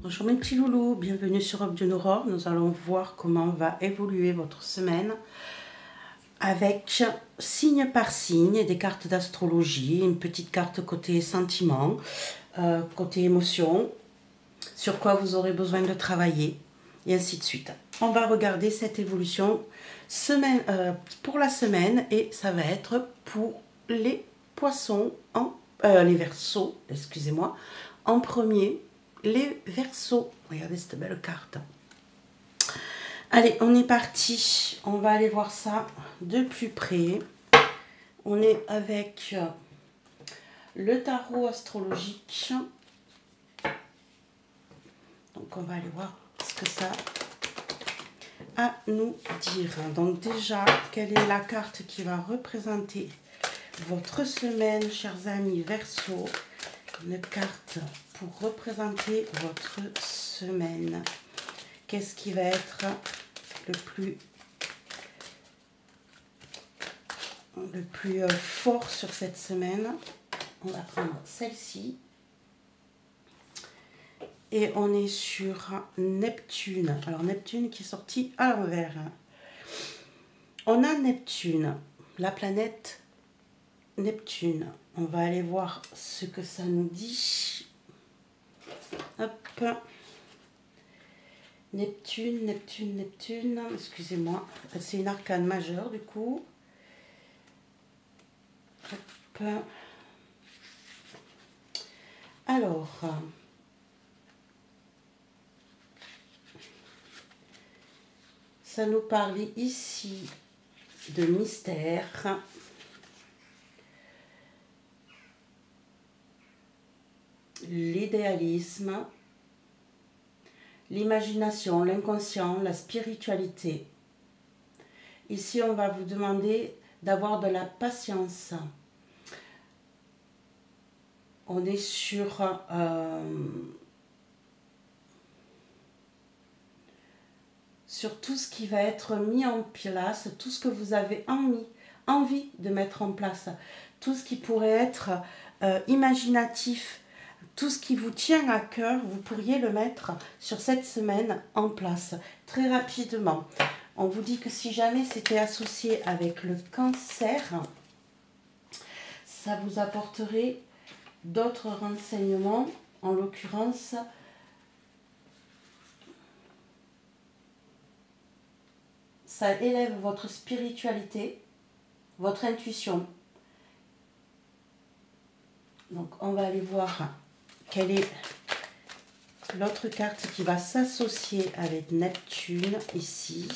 Bonjour mes petits loulous, bienvenue sur Aube d'une Aurore. Nous allons voir comment va évoluer votre semaine avec signe par signe des cartes d'astrologie, une petite carte côté sentiment, côté émotion, sur quoi vous aurez besoin de travailler et ainsi de suite. On va regarder cette évolution pour la semaine et ça va être pour les poissons, les Verseaux, excusez-moi, en premier. Les Verseaux, regardez cette belle carte. Allez, on est parti. On va aller voir ça de plus près. On est avec le tarot astrologique. Donc, on va aller voir ce que ça a à nous dire. Donc, déjà, quelle est la carte qui va représenter votre semaine, chers amis Verseaux? Une carte pour représenter votre semaine. Qu'est-ce qui va être le plus fort sur cette semaine? On va prendre celle-ci. Et on est sur Neptune. Alors Neptune qui est sorti à l'envers. On a Neptune, la planète Neptune. On va aller voir ce que ça nous dit. Hop. Neptune, Neptune, Neptune. Excusez-moi. C'est une arcane majeure du coup. Hop. Alors. Ça nous parle ici de mystère. L'idéalisme, l'imagination, l'inconscient, la spiritualité. Ici, on va vous demander d'avoir de la patience. On est sur tout ce qui va être mis en place, tout ce que vous avez envie de mettre en place, tout ce qui pourrait être imaginatif, tout ce qui vous tient à cœur, vous pourriez le mettre sur cette semaine en place très rapidement. On vous dit que si jamais c'était associé avec le cancer, ça vous apporterait d'autres renseignements, en l'occurrence ça élève votre spiritualité, votre intuition. Donc on va aller voir quelle est l'autre carte qui va s'associer avec Neptune ici.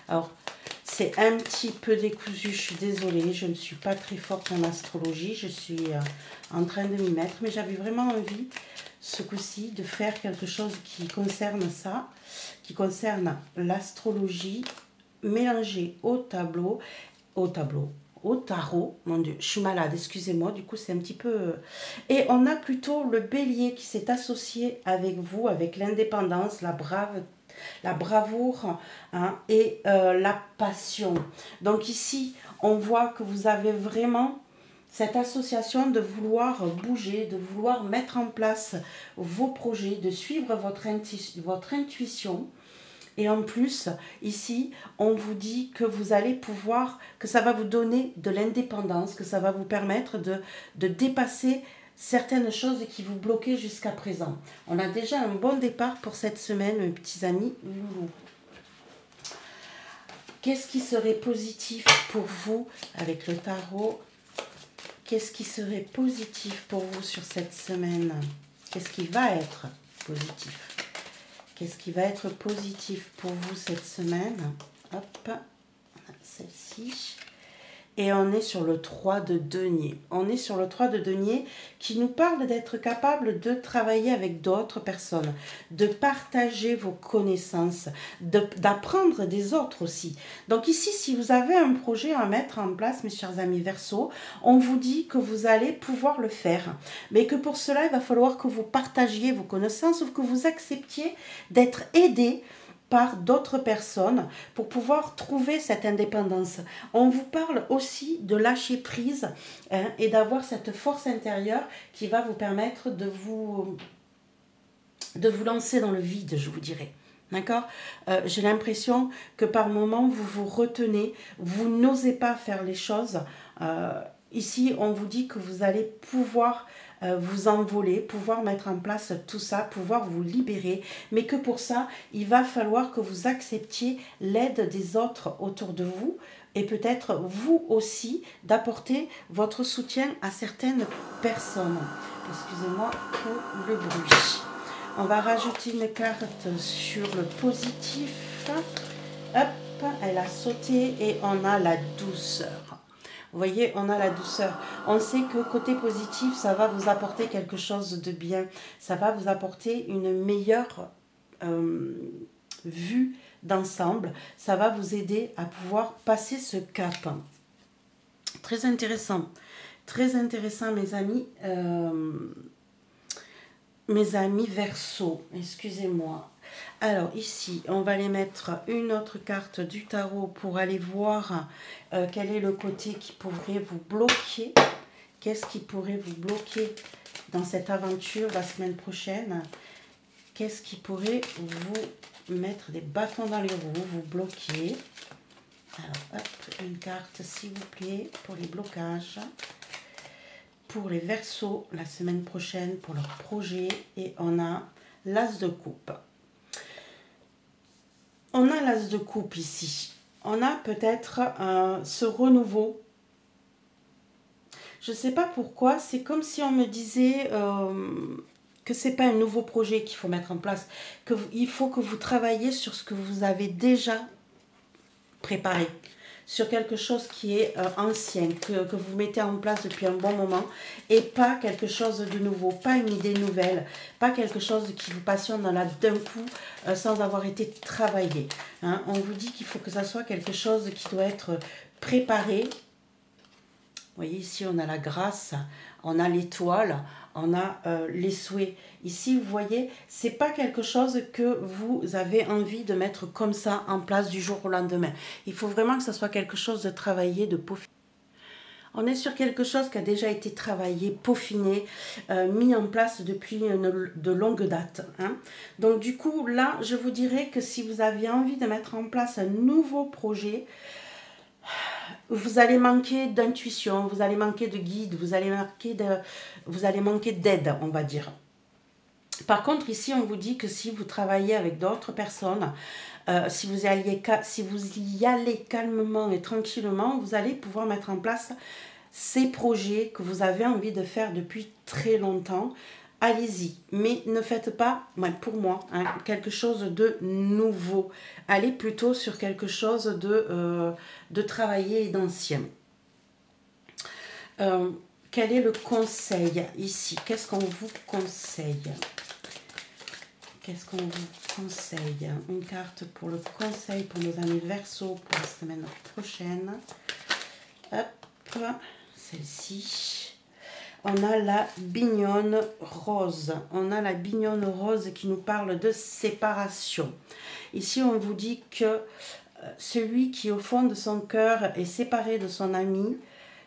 Alors, c'est un petit peu décousu, je suis désolée, je ne suis pas très forte en astrologie, je suis en train de m'y mettre, mais j'avais vraiment envie, ce coup-ci, de faire quelque chose qui concerne ça, qui concerne l'astrologie mélangée au tarot, mon Dieu, je suis malade, excusez-moi, du coup c'est un petit peu... Et on a plutôt le bélier qui s'est associé avec vous, avec l'indépendance, la bravoure hein, et la passion. Donc ici, on voit que vous avez vraiment cette association de vouloir bouger, de vouloir mettre en place vos projets, de suivre votre intuition. Et en plus, ici, on vous dit que vous allez pouvoir, que ça va vous donner de l'indépendance, que ça va vous permettre de dépasser certaines choses qui vous bloquaient jusqu'à présent. On a déjà un bon départ pour cette semaine, mes petits amis loulous. Qu'est-ce qui serait positif pour vous avec le tarot? Qu'est-ce qui serait positif pour vous sur cette semaine? Qu'est-ce qui va être positif? Qu'est-ce qui va être positif pour vous cette semaine? Hop, celle-ci. Et on est sur le 3 de denier. On est sur le 3 de denier qui nous parle d'être capable de travailler avec d'autres personnes, de partager vos connaissances, d'apprendre des autres aussi. Donc ici, si vous avez un projet à mettre en place, mes chers amis Verseaux, on vous dit que vous allez pouvoir le faire. Mais que pour cela, il va falloir que vous partagiez vos connaissances ou que vous acceptiez d'être aidé par d'autres personnes pour pouvoir trouver cette indépendance. On vous parle aussi de lâcher prise et d'avoir cette force intérieure qui va vous permettre de vous de vous lancer dans le vide, je vous dirais. D'accord? J'ai l'impression que par moments, vous vous retenez, vous n'osez pas faire les choses. Ici, on vous dit que vous allez pouvoir vous envoler, pouvoir mettre en place tout ça, pouvoir vous libérer, mais que pour ça, il va falloir que vous acceptiez l'aide des autres autour de vous et peut-être vous aussi d'apporter votre soutien à certaines personnes. Excusez-moi pour le bruit. On va rajouter une carte sur le positif. Hop, elle a sauté et on a la douceur. Vous voyez, on a la douceur. On sait que côté positif, ça va vous apporter quelque chose de bien. Ça va vous apporter une meilleure vue d'ensemble. Ça va vous aider à pouvoir passer ce cap. Très intéressant. Très intéressant, mes amis. Mes amis Verseau, excusez-moi. Alors ici, on va aller mettre une autre carte du tarot pour aller voir quel est le côté qui pourrait vous bloquer. Qu'est-ce qui pourrait vous bloquer dans cette aventure la semaine prochaine? Qu'est-ce qui pourrait vous mettre des bâtons dans les roues, vous bloquer? Alors, hop, une carte s'il vous plaît pour les blocages. Pour les Verseaux la semaine prochaine pour leur projet, et on a l'As de coupe. On a l'As de coupe ici. On a peut-être ce renouveau. Je ne sais pas pourquoi, c'est comme si on me disait que ce n'est pas un nouveau projet qu'il faut mettre en place, qu'il faut que vous travailliez sur ce que vous avez déjà préparé, sur quelque chose qui est ancien, que vous mettez en place depuis un bon moment, et pas quelque chose de nouveau, pas une idée nouvelle, pas quelque chose qui vous passionne d'un coup sans avoir été travaillé. Hein. On vous dit qu'il faut que ça soit quelque chose qui doit être préparé. Vous voyez, ici on a la grâce, on a l'étoile, on a les souhaits. Ici, vous voyez, c'est pas quelque chose que vous avez envie de mettre comme ça en place du jour au lendemain. Il faut vraiment que ce soit quelque chose de travaillé, de peaufiné. On est sur quelque chose qui a déjà été travaillé, peaufiné, mis en place depuis de longues dates. Hein. Donc du coup, là, je vous dirais que si vous aviez envie de mettre en place un nouveau projet, vous allez manquer d'intuition, vous allez manquer de guide, vous allez manquer d'aide, on va dire. Par contre, ici, on vous dit que si vous travaillez avec d'autres personnes, si vous y allez calmement et tranquillement, vous allez pouvoir mettre en place ces projets que vous avez envie de faire depuis très longtemps. Allez-y, mais ne faites pas, pour moi, hein, quelque chose de nouveau. Allez plutôt sur quelque chose de travaillé et d'ancien. Quel est le conseil ici? Qu'est-ce qu'on vous conseille? Qu'est-ce qu'on vous conseille? Une carte pour le conseil pour nos amis Verseaux pour la semaine prochaine. Hop, celle-ci. On a la bignone rose. On a la bignone rose qui nous parle de séparation. Ici, on vous dit que celui qui, au fond de son cœur, est séparé de son ami,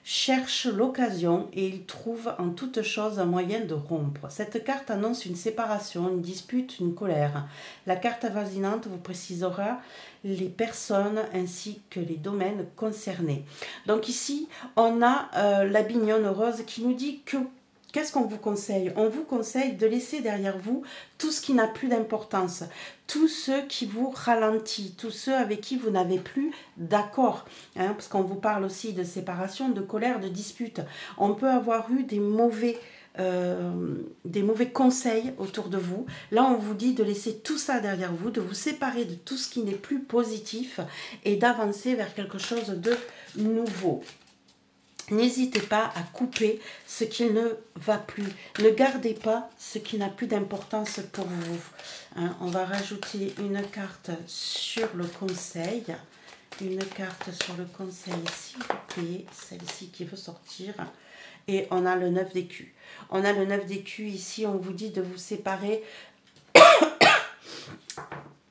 cherche l'occasion et il trouve en toute chose un moyen de rompre. Cette carte annonce une séparation, une dispute, une colère. La carte avoisinante vous précisera les personnes ainsi que les domaines concernés. Donc ici, on a la bignone rose qui nous dit que qu'est-ce qu'on vous conseille? On vous conseille de laisser derrière vous tout ce qui n'a plus d'importance, tous ceux qui vous ralentissent, tous ceux avec qui vous n'avez plus d'accord. Hein, parce qu'on vous parle aussi de séparation, de colère, de dispute. On peut avoir eu des mauvais conseils autour de vous. Là, on vous dit de laisser tout ça derrière vous, de vous séparer de tout ce qui n'est plus positif et d'avancer vers quelque chose de nouveau. N'hésitez pas à couper ce qui ne va plus. Ne gardez pas ce qui n'a plus d'importance pour vous. Hein, on va rajouter une carte sur le conseil. Une carte sur le conseil, s'il vous plaît. Celle-ci qui veut sortir. Et on a le 9 d'écus. On a le 9 d'écus ici. On vous dit de vous séparer.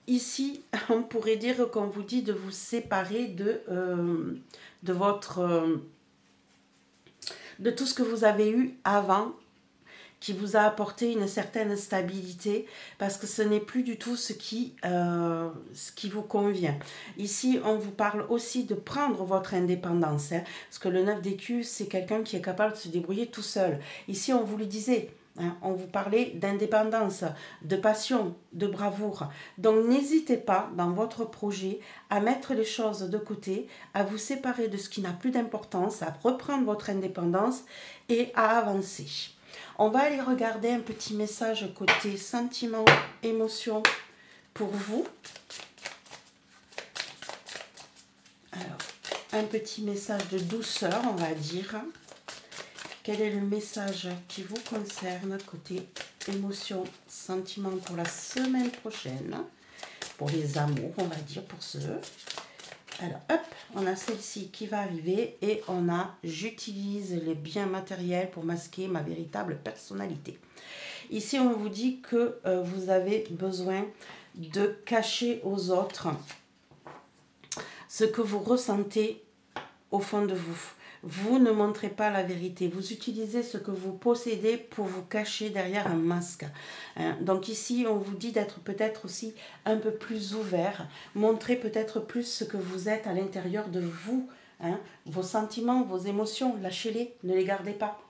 Ici, on pourrait dire qu'on vous dit de vous séparer de votre... de tout ce que vous avez eu avant, qui vous a apporté une certaine stabilité, parce que ce n'est plus du tout ce qui vous convient. Ici, on vous parle aussi de prendre votre indépendance, hein, parce que le 9 d'écus, c'est quelqu'un qui est capable de se débrouiller tout seul. Ici, on vous le disait, hein, on vous parlait d'indépendance, de passion, de bravoure. Donc n'hésitez pas dans votre projet à mettre les choses de côté, à vous séparer de ce qui n'a plus d'importance, à reprendre votre indépendance et à avancer. On va aller regarder un petit message côté sentiment, émotion pour vous. Alors, un petit message de douceur, on va dire. Quel est le message qui vous concerne côté émotion, sentiment pour la semaine prochaine? Pour les amours, on va dire, pour ceux. Alors, hop, on a celle-ci qui va arriver et on a « J'utilise les biens matériels pour masquer ma véritable personnalité ». Ici, on vous dit que vous avez besoin de cacher aux autres ce que vous ressentez au fond de vous. Vous ne montrez pas la vérité. Vous utilisez ce que vous possédez pour vous cacher derrière un masque. Donc ici, on vous dit d'être peut-être aussi un peu plus ouvert. Montrez peut-être plus ce que vous êtes à l'intérieur de vous. Vos sentiments, vos émotions, lâchez-les, ne les gardez pas.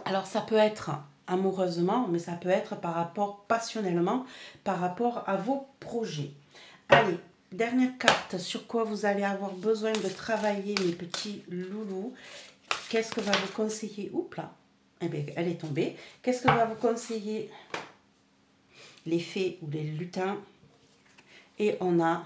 Alors ça peut être amoureusement, mais ça peut être passionnellement, par rapport à vos projets. Allez. Dernière carte, sur quoi vous allez avoir besoin de travailler, mes petits loulous. Qu'est-ce que va vous conseiller? Oups là, eh bien, elle est tombée. Qu'est-ce que va vous conseiller les fées ou les lutins? Et on a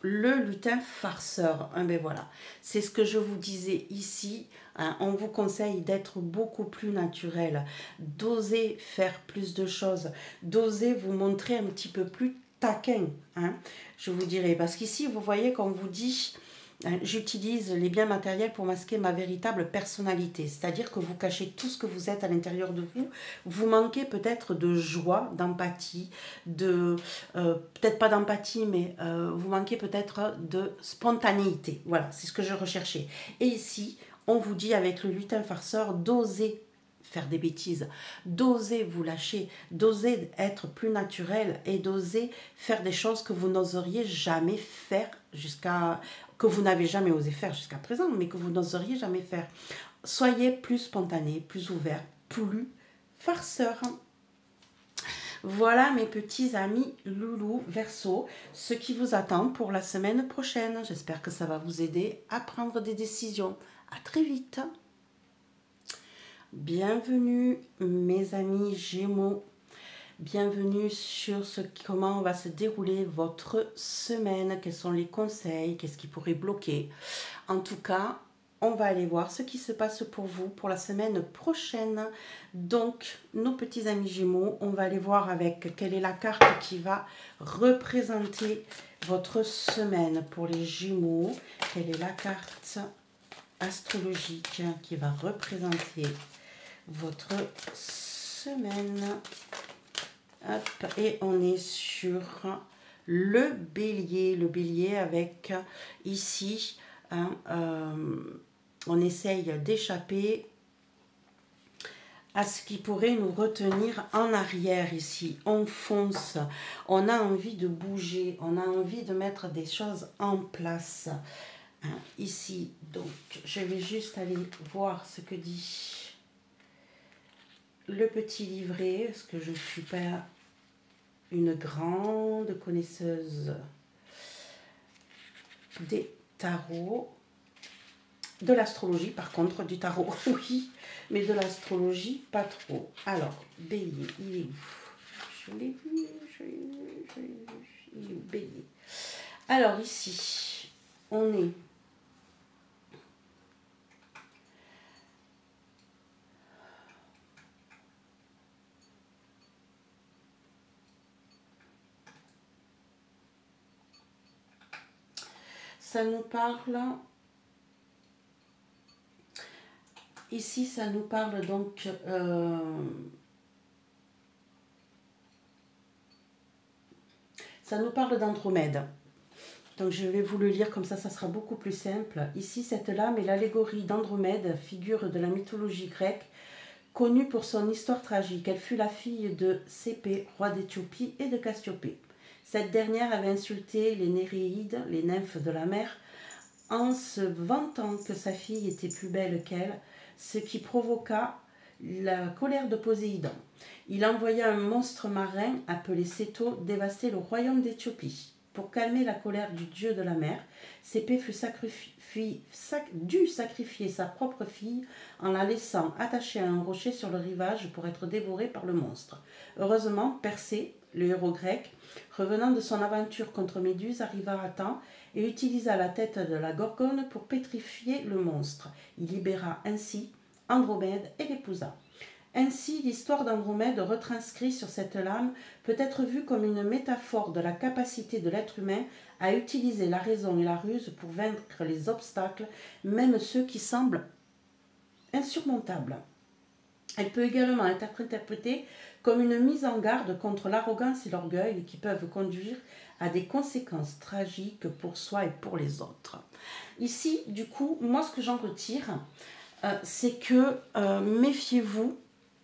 le lutin farceur. Eh bien voilà, c'est ce que je vous disais ici. Hein, on vous conseille d'être beaucoup plus naturel, d'oser faire plus de choses, d'oser vous montrer un petit peu plus taquin, hein, je vous dirais. Parce qu'ici, vous voyez qu'on vous dit, hein, j'utilise les biens matériels pour masquer ma véritable personnalité. C'est-à-dire que vous cachez tout ce que vous êtes à l'intérieur de vous. Vous manquez peut-être de joie, d'empathie, peut-être pas d'empathie, mais vous manquez peut-être de spontanéité. Voilà, c'est ce que je recherchais. Et ici, on vous dit avec le lutin farceur d'oser faire des bêtises, d'oser vous lâcher, d'oser être plus naturel et d'oser faire des choses que vous n'oseriez jamais faire que vous n'avez jamais osé faire jusqu'à présent, mais que vous n'oseriez jamais faire. Soyez plus spontané, plus ouvert, plus farceur. Voilà mes petits amis loulous Verseau, ce qui vous attend pour la semaine prochaine. J'espère que ça va vous aider à prendre des décisions. À très vite. Bienvenue mes amis Gémeaux, bienvenue sur comment va se dérouler votre semaine, quels sont les conseils, qu'est-ce qui pourrait bloquer. En tout cas, on va aller voir ce qui se passe pour vous pour la semaine prochaine. Donc, nos petits amis Gémeaux, on va aller voir avec quelle est la carte qui va représenter votre semaine pour les Gémeaux. Quelle est la carte astrologique qui va représenter votre semaine. Hop, et on est sur le bélier avec ici, hein, on essaye d'échapper à ce qui pourrait nous retenir en arrière ici. On fonce, on a envie de bouger, on a envie de mettre des choses en place. Hein, ici, donc, je vais juste aller voir ce que dit le petit livret, parce que je ne suis pas une grande connaisseuse des tarots, de l'astrologie par contre, du tarot oui, mais de l'astrologie pas trop. Alors, bélier, il est où? Je l'ai vu, il est où, bélier? Alors ici, on est ça nous parle, ici ça nous parle donc ça nous parle d'Andromède. Donc je vais vous le lire comme ça sera beaucoup plus simple. Ici cette lame est l'allégorie d'Andromède, figure de la mythologie grecque, Connue pour son histoire tragique, elle fut la fille de Cépée, roi d'Éthiopie, et de Cassiopée. Cette dernière avait insulté les Néréides, les nymphes de la mer, en se vantant que sa fille était plus belle qu'elle, ce qui provoqua la colère de Poséidon. Il envoya un monstre marin appelé Céto dévaster le royaume d'Éthiopie. Pour calmer la colère du dieu de la mer, Cépée dut sacrifier sa propre fille en la laissant attachée à un rocher sur le rivage pour être dévorée par le monstre. Heureusement, Persée, le héros grec, revenant de son aventure contre Méduse, arriva à temps et utilisa la tête de la Gorgone pour pétrifier le monstre. Il libéra ainsi Andromède et l'épousa. Ainsi, l'histoire d'Andromède retranscrite sur cette lame peut être vue comme une métaphore de la capacité de l'être humain à utiliser la raison et la ruse pour vaincre les obstacles, même ceux qui semblent insurmontables. Elle peut également être interprétée comme une mise en garde contre l'arrogance et l'orgueil qui peuvent conduire à des conséquences tragiques pour soi et pour les autres. Ici, du coup, moi ce que j'en retire, c'est que méfiez-vous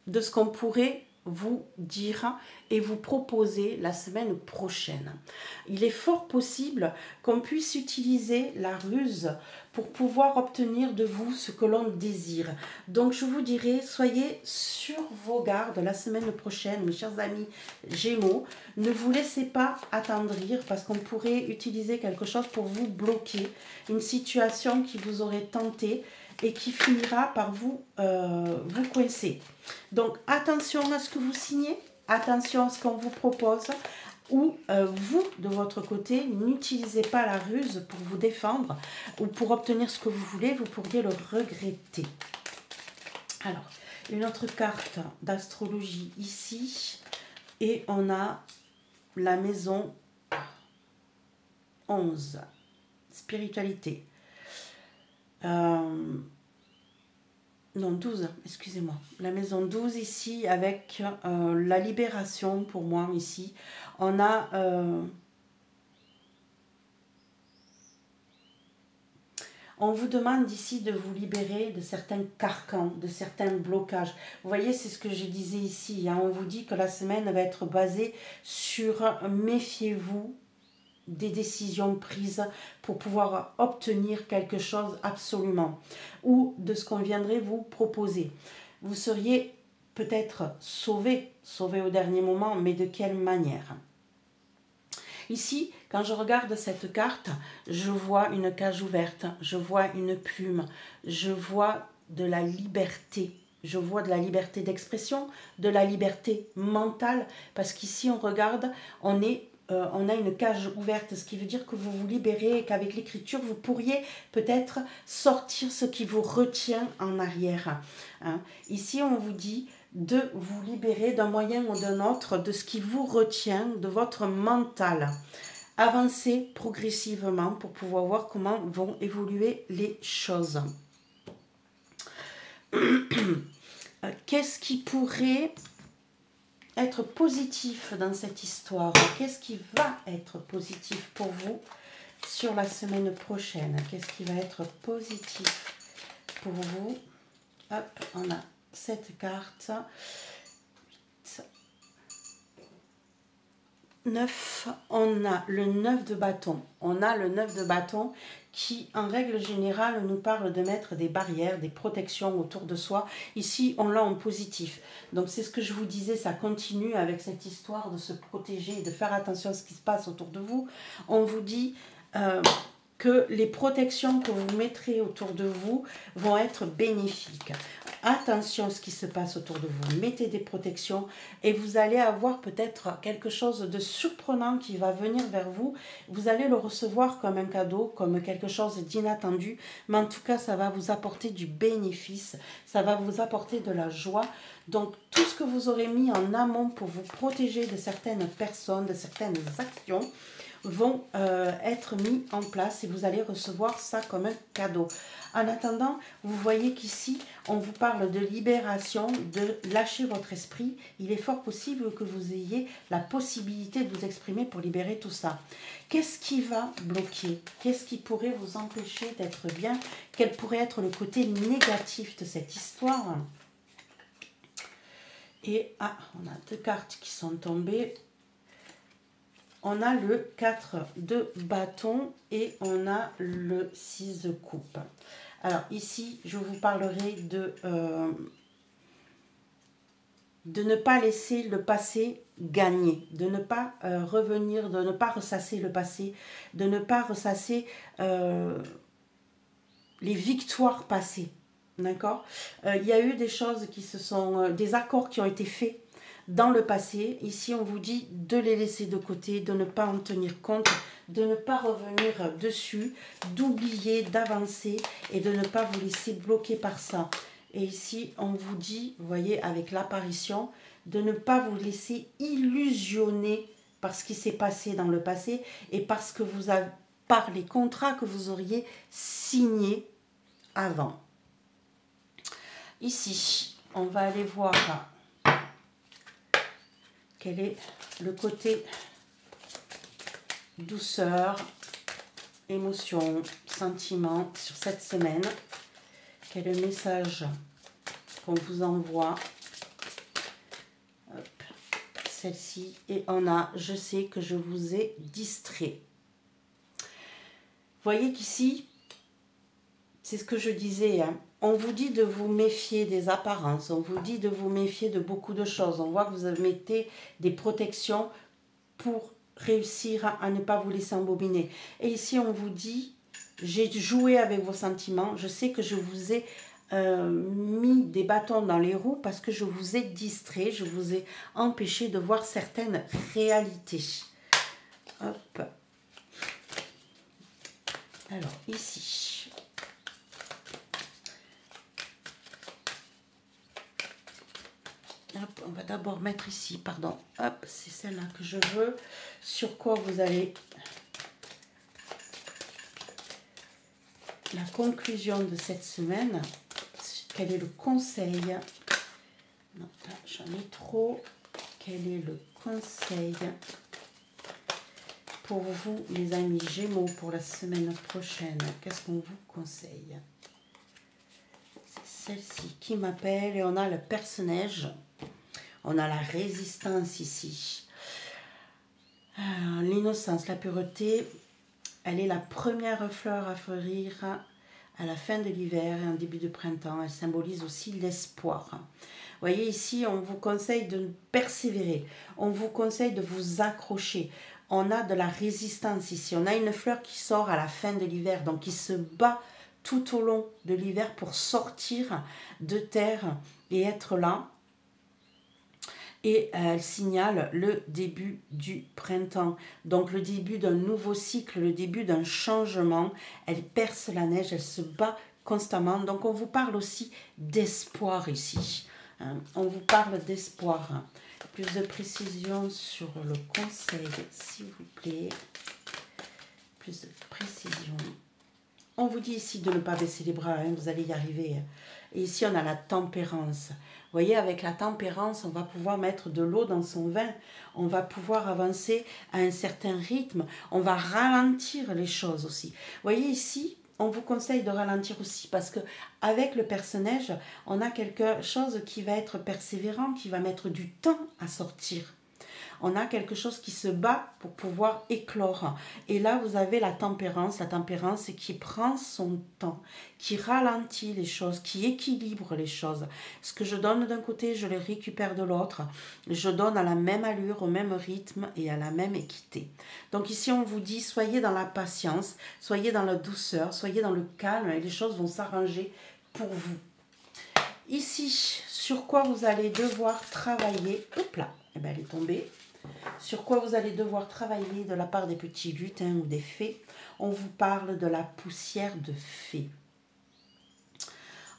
de ce qu'on pourrait vous dire et vous proposer la semaine prochaine. Il est fort possible qu'on puisse utiliser la ruse pour pouvoir obtenir de vous ce que l'on désire. Donc je vous dirais, soyez sur vos gardes la semaine prochaine, mes chers amis Gémeaux. Ne vous laissez pas attendrir parce qu'on pourrait utiliser quelque chose pour vous bloquer, une situation qui vous aurait tenté et qui finira par vous coincer. Donc attention à ce que vous signez, attention à ce qu'on vous propose, ou vous, de votre côté, n'utilisez pas la ruse pour vous défendre ou pour obtenir ce que vous voulez, vous pourriez le regretter. Alors, une autre carte d'astrologie ici, et on a la maison 11, spiritualité. Non, 12, excusez-moi. La maison 12 ici avec la libération pour moi ici. On a on vous demande ici de vous libérer de certains carcans, de certains blocages. Vous voyez, c'est ce que je disais ici. Hein. On vous dit que la semaine va être basée sur méfiez-vous des décisions prises pour pouvoir obtenir quelque chose absolument, ou de ce qu'on viendrait vous proposer. Vous seriez peut-être sauvé au dernier moment, mais de quelle manière? Ici, quand je regarde cette carte, je vois une cage ouverte, je vois une plume, je vois de la liberté. Je vois de la liberté d'expression, de la liberté mentale, parce qu'ici on regarde, on a une cage ouverte, ce qui veut dire que vous vous libérez et qu'avec l'écriture, vous pourriez peut-être sortir ce qui vous retient en arrière. Hein. Ici, on vous dit de vous libérer d'un moyen ou d'un autre de ce qui vous retient, de votre mental. Avancez progressivement pour pouvoir voir comment vont évoluer les choses. Qu'est-ce qui pourrait être positif dans cette histoire? Qu'est-ce qui va être positif pour vous sur la semaine prochaine? Qu'est-ce qui va être positif pour vous? Hop, on a cette carte. 9, on a le 9 de bâton. On a le 9 de bâton qui, en règle générale, nous parle de mettre des barrières, des protections autour de soi. Ici, on l'a en positif. Donc, c'est ce que je vous disais, ça continue avec cette histoire de se protéger et de faire attention à ce qui se passe autour de vous. On vous dit que les protections que vous mettrez autour de vous vont être bénéfiques. Attention à ce qui se passe autour de vous. Mettez des protections et vous allez avoir peut-être quelque chose de surprenant qui va venir vers vous. Vous allez le recevoir comme un cadeau, comme quelque chose d'inattendu. Mais en tout cas, ça va vous apporter du bénéfice. Ça va vous apporter de la joie. Donc, tout ce que vous aurez mis en amont pour vous protéger de certaines personnes, de certaines actions, vont être mis en place et vous allez recevoir ça comme un cadeau. En attendant, vous voyez qu'ici, on vous parle de libération, de lâcher votre esprit. Il est fort possible que vous ayez la possibilité de vous exprimer pour libérer tout ça. Qu'est-ce qui va bloquer? Qu'est-ce qui pourrait vous empêcher d'être bien? Quel pourrait être le côté négatif de cette histoire? Et on a 2 cartes qui sont tombées. On a le 4 de bâton et on a le 6 de coupe. Alors ici, je vous parlerai de ne pas laisser le passé gagner, de ne pas revenir, de ne pas ressasser le passé, de ne pas ressasser les victoires passées. D'accord? Il y a eu des choses qui se sont, des accords qui ont été faits dans le passé. Ici, on vous dit de les laisser de côté, de ne pas en tenir compte, de ne pas revenir dessus, d'oublier, d'avancer et de ne pas vous laisser bloquer par ça. Et ici, on vous dit, vous voyez, avec l'apparition, de ne pas vous laisser illusionner par ce qui s'est passé dans le passé et parce que vous avez, par les contrats que vous auriez signés avant. Ici, on va aller voir quel est le côté douceur, émotion, sentiment sur cette semaine. Quel est le message qu'on vous envoie? Celle-ci. Et on a, je sais que je vous ai distrait. Voyez qu'ici, c'est ce que je disais, hein. On vous dit de vous méfier des apparences, on vous dit de vous méfier de beaucoup de choses. On voit que vous mettez des protections pour réussir à ne pas vous laisser embobiner. Et ici, on vous dit, j'ai joué avec vos sentiments, je sais que je vous ai mis des bâtons dans les roues parce que je vous ai distrait, je vous ai empêché de voir certaines réalités. Hop. Alors, ici... Hop, on va d'abord mettre ici, pardon, hop, c'est celle-là que je veux. Sur quoi vous allez... La conclusion de cette semaine, quel est le conseil? Non, j'en ai trop. Quel est le conseil pour vous, les amis Gémeaux, pour la semaine prochaine? Qu'est-ce qu'on vous conseille? C'est celle-ci qui m'appelle et on a le personnage. On a la résistance ici. L'innocence, la pureté, elle est la première fleur à fleurir à la fin de l'hiver et en début de printemps. Elle symbolise aussi l'espoir. Vous voyez ici, on vous conseille de persévérer. On vous conseille de vous accrocher. On a de la résistance ici. On a une fleur qui sort à la fin de l'hiver, donc qui se bat tout au long de l'hiver pour sortir de terre et être là. Et elle signale le début du printemps. Donc le début d'un nouveau cycle, le début d'un changement. Elle perce la neige, elle se bat constamment. Donc on vous parle aussi d'espoir ici. On vous parle d'espoir. Plus de précision sur le conseil, s'il vous plaît. Plus de précision. On vous dit ici de ne pas baisser les bras, hein, vous allez y arriver. Et ici, on a la tempérance. Vous voyez, avec la tempérance, on va pouvoir mettre de l'eau dans son vin. On va pouvoir avancer à un certain rythme. On va ralentir les choses aussi. Vous voyez ici, on vous conseille de ralentir aussi parce que avec le personnage, on a quelque chose qui va être persévérant, qui va mettre du temps à sortir. On a quelque chose qui se bat pour pouvoir éclore. Et là, vous avez la tempérance qui prend son temps, qui ralentit les choses, qui équilibre les choses. Ce que je donne d'un côté, je le récupère de l'autre. Je donne à la même allure, au même rythme et à la même équité. Donc ici, on vous dit, soyez dans la patience, soyez dans la douceur, soyez dans le calme et les choses vont s'arranger pour vous. Ici, sur quoi vous allez devoir travailler, hop là, eh bien, elle est tombée. Sur quoi vous allez devoir travailler de la part des petits lutins ou des fées. On vous parle de la poussière de fée.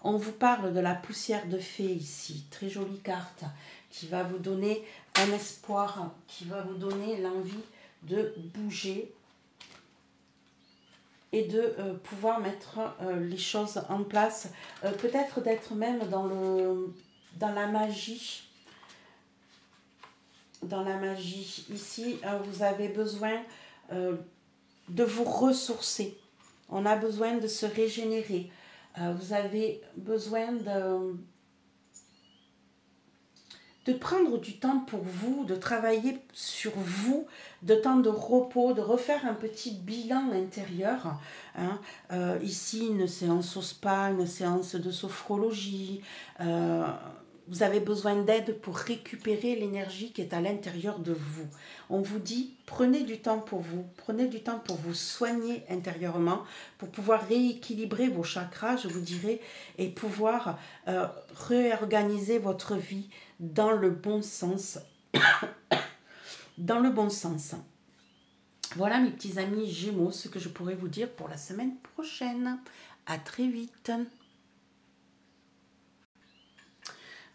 On vous parle de la poussière de fée ici. Très jolie carte qui va vous donner un espoir, qui va vous donner l'envie de bouger et de pouvoir mettre les choses en place. Peut-être d'être même dans la magie. Dans la magie, ici, vous avez besoin de vous ressourcer. On a besoin de se régénérer. Vous avez besoin de prendre du temps pour vous, de travailler sur vous, de temps de repos, de refaire un petit bilan intérieur. Hein. Ici, une séance au spa, une séance de sophrologie. Vous avez besoin d'aide pour récupérer l'énergie qui est à l'intérieur de vous. On vous dit, prenez du temps pour vous, prenez du temps pour vous soigner intérieurement, pour pouvoir rééquilibrer vos chakras, je vous dirais, et pouvoir réorganiser votre vie dans le bon sens. Dans le bon sens. Voilà mes petits amis Gémeaux, ce que je pourrais vous dire pour la semaine prochaine. À très vite.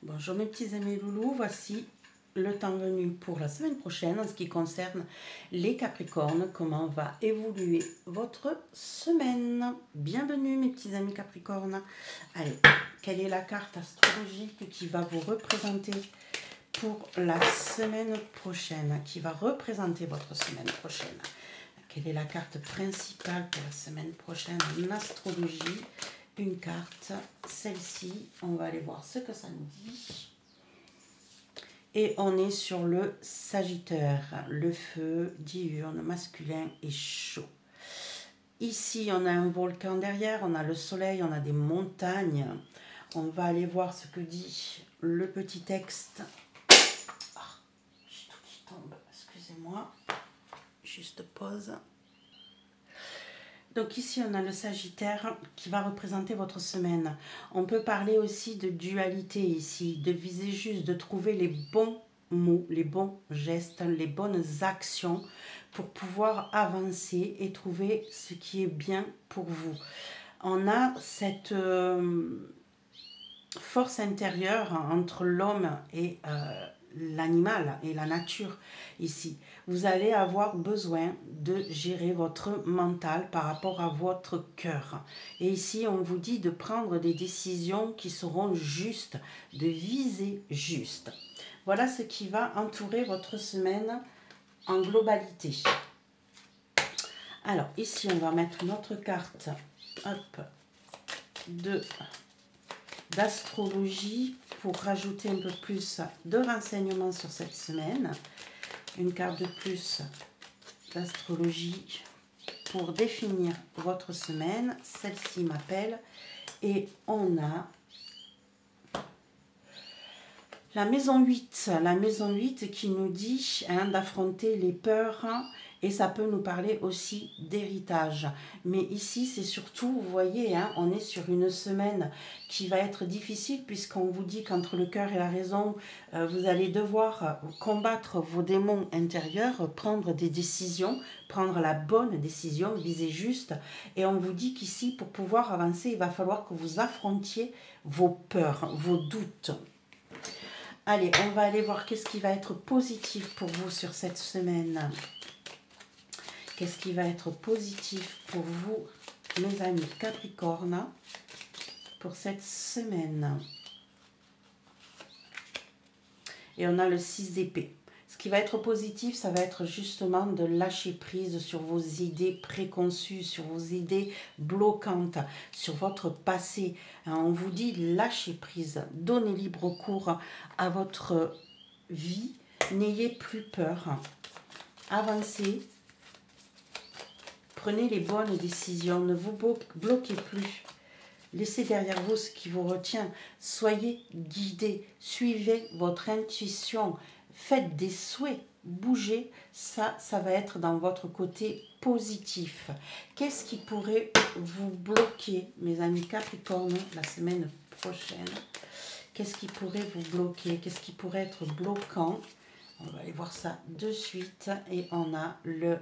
Bonjour mes petits amis loulous, voici le temps venu pour la semaine prochaine en ce qui concerne les Capricornes, comment va évoluer votre semaine. Bienvenue mes petits amis Capricornes. Allez, quelle est la carte astrologique qui va vous représenter pour la semaine prochaine, qui va représenter votre semaine prochaine? Quelle est la carte principale pour la semaine prochaine en astrologie? Une carte, celle-ci, on va aller voir ce que ça nous dit. Et on est sur le Sagittaire, le feu diurne, masculin et chaud. Ici, on a un volcan derrière, on a le soleil, on a des montagnes. On va aller voir ce que dit le petit texte. Oh, j'ai tout qui tombe, excusez-moi. Juste pause. Donc ici, on a le Sagittaire qui va représenter votre semaine. On peut parler aussi de dualité ici, de viser juste, de trouver les bons mots, les bons gestes, les bonnes actions pour pouvoir avancer et trouver ce qui est bien pour vous. On a cette force intérieure entre l'homme et l'animal et la nature ici. Vous allez avoir besoin de gérer votre mental par rapport à votre cœur. Et ici, on vous dit de prendre des décisions qui seront justes, de viser juste. Voilà ce qui va entourer votre semaine en globalité. Alors, ici, on va mettre notre carte d'astrologie pour rajouter un peu plus de renseignements sur cette semaine. Une carte de plus d'astrologie pour définir votre semaine. Celle-ci m'appelle et on a la maison 8. La maison 8 qui nous dit d'affronter les peurs et ça peut nous parler aussi d'héritage. Mais ici, c'est surtout, vous voyez, on est sur une semaine qui va être difficile puisqu'on vous dit qu'entre le cœur et la raison, vous allez devoir combattre vos démons intérieurs, prendre des décisions, prendre la bonne décision, viser juste. Et on vous dit qu'ici, pour pouvoir avancer, il va falloir que vous affrontiez vos peurs, vos doutes. Allez, on va aller voir qu'est-ce qui va être positif pour vous sur cette semaine. Qu'est-ce qui va être positif pour vous, mes amis Capricorne, pour cette semaine? Et on a le 6 d'épée. Ce qui va être positif, ça va être justement de lâcher prise sur vos idées préconçues, sur vos idées bloquantes, sur votre passé. On vous dit lâchez prise, donnez libre cours à votre vie, n'ayez plus peur, avancez. Prenez les bonnes décisions, ne vous bloquez plus. Laissez derrière vous ce qui vous retient. Soyez guidés, suivez votre intuition. Faites des souhaits, bougez. Ça va être dans votre côté positif. Qu'est-ce qui pourrait vous bloquer, mes amis Capricorne, la semaine prochaine? Qu'est-ce qui pourrait vous bloquer? Qu'est-ce qui pourrait être bloquant? On va aller voir ça de suite. Et on a le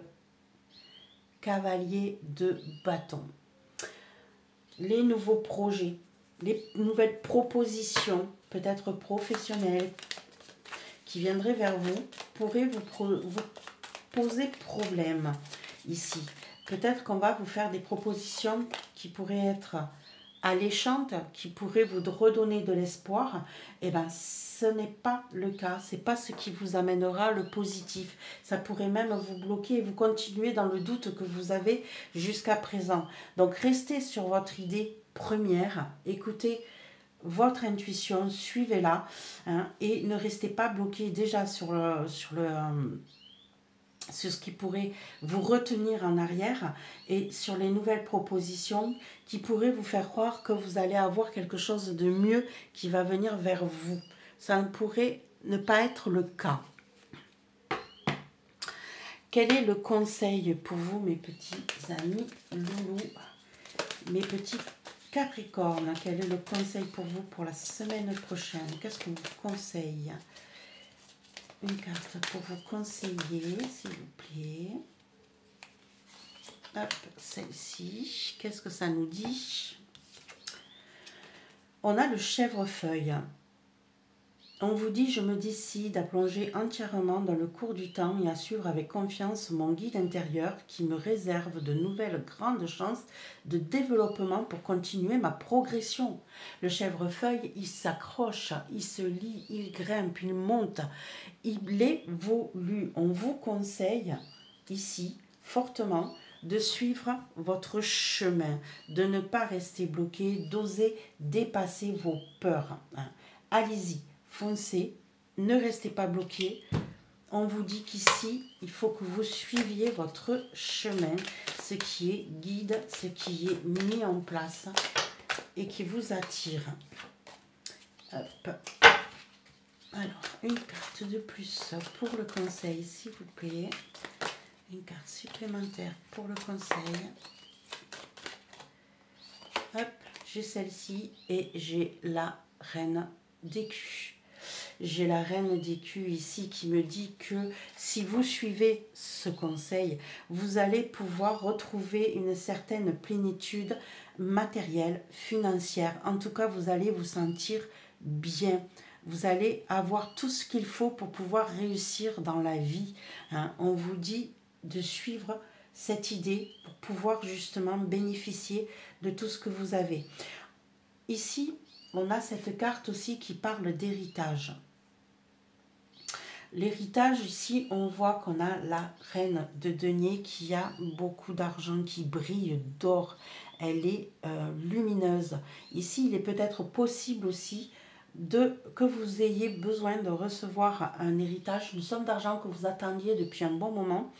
cavalier de bâton. Les nouveaux projets, les nouvelles propositions, peut-être professionnelles, qui viendraient vers vous, pourraient vous poser problème ici. Peut-être qu'on va vous faire des propositions qui pourraient être alléchantes, qui pourraient vous redonner de l'espoir. Eh bien, ce n'est pas le cas, ce n'est pas ce qui vous amènera le positif. Ça pourrait même vous bloquer et vous continuer dans le doute que vous avez jusqu'à présent. Donc, restez sur votre idée première, écoutez votre intuition, suivez-la, hein, et ne restez pas bloqué déjà sur ce qui pourrait vous retenir en arrière et sur les nouvelles propositions qui pourraient vous faire croire que vous allez avoir quelque chose de mieux qui va venir vers vous. Ça ne pourrait ne pas être le cas. Quel est le conseil pour vous, mes petits amis loulous, mes petits Capricornes? Quel est le conseil pour vous pour la semaine prochaine? Qu'est-ce qu'on vous conseille? Une carte pour vous conseiller, s'il vous plaît. Hop, celle-ci. Qu'est-ce que ça nous dit? On a le chèvrefeuille. On vous dit, je me décide à plonger entièrement dans le cours du temps et à suivre avec confiance mon guide intérieur qui me réserve de nouvelles grandes chances de développement pour continuer ma progression. Le chèvrefeuille, il s'accroche, il se lie, il grimpe, il monte, il évolue. On vous conseille ici fortement de suivre votre chemin, de ne pas rester bloqué, d'oser dépasser vos peurs. Allez-y. Foncez, ne restez pas bloqué. On vous dit qu'ici, il faut que vous suiviez votre chemin, ce qui est guide, ce qui est mis en place et qui vous attire. Hop. Alors, une carte de plus pour le conseil, s'il vous plaît. Une carte supplémentaire pour le conseil. Hop, j'ai celle-ci et j'ai la reine d'écus. J'ai la reine d'écus ici qui me dit que si vous suivez ce conseil, vous allez pouvoir retrouver une certaine plénitude matérielle, financière. En tout cas, vous allez vous sentir bien. Vous allez avoir tout ce qu'il faut pour pouvoir réussir dans la vie. Hein. On vous dit de suivre cette idée pour pouvoir justement bénéficier de tout ce que vous avez. Ici, on a cette carte aussi qui parle d'héritage. L'héritage, ici, on voit qu'on a la reine de denier qui a beaucoup d'argent, qui brille d'or. Elle est lumineuse. Ici, il est peut-être possible aussi que vous ayez besoin de recevoir un héritage, une somme d'argent que vous attendiez depuis un bon moment.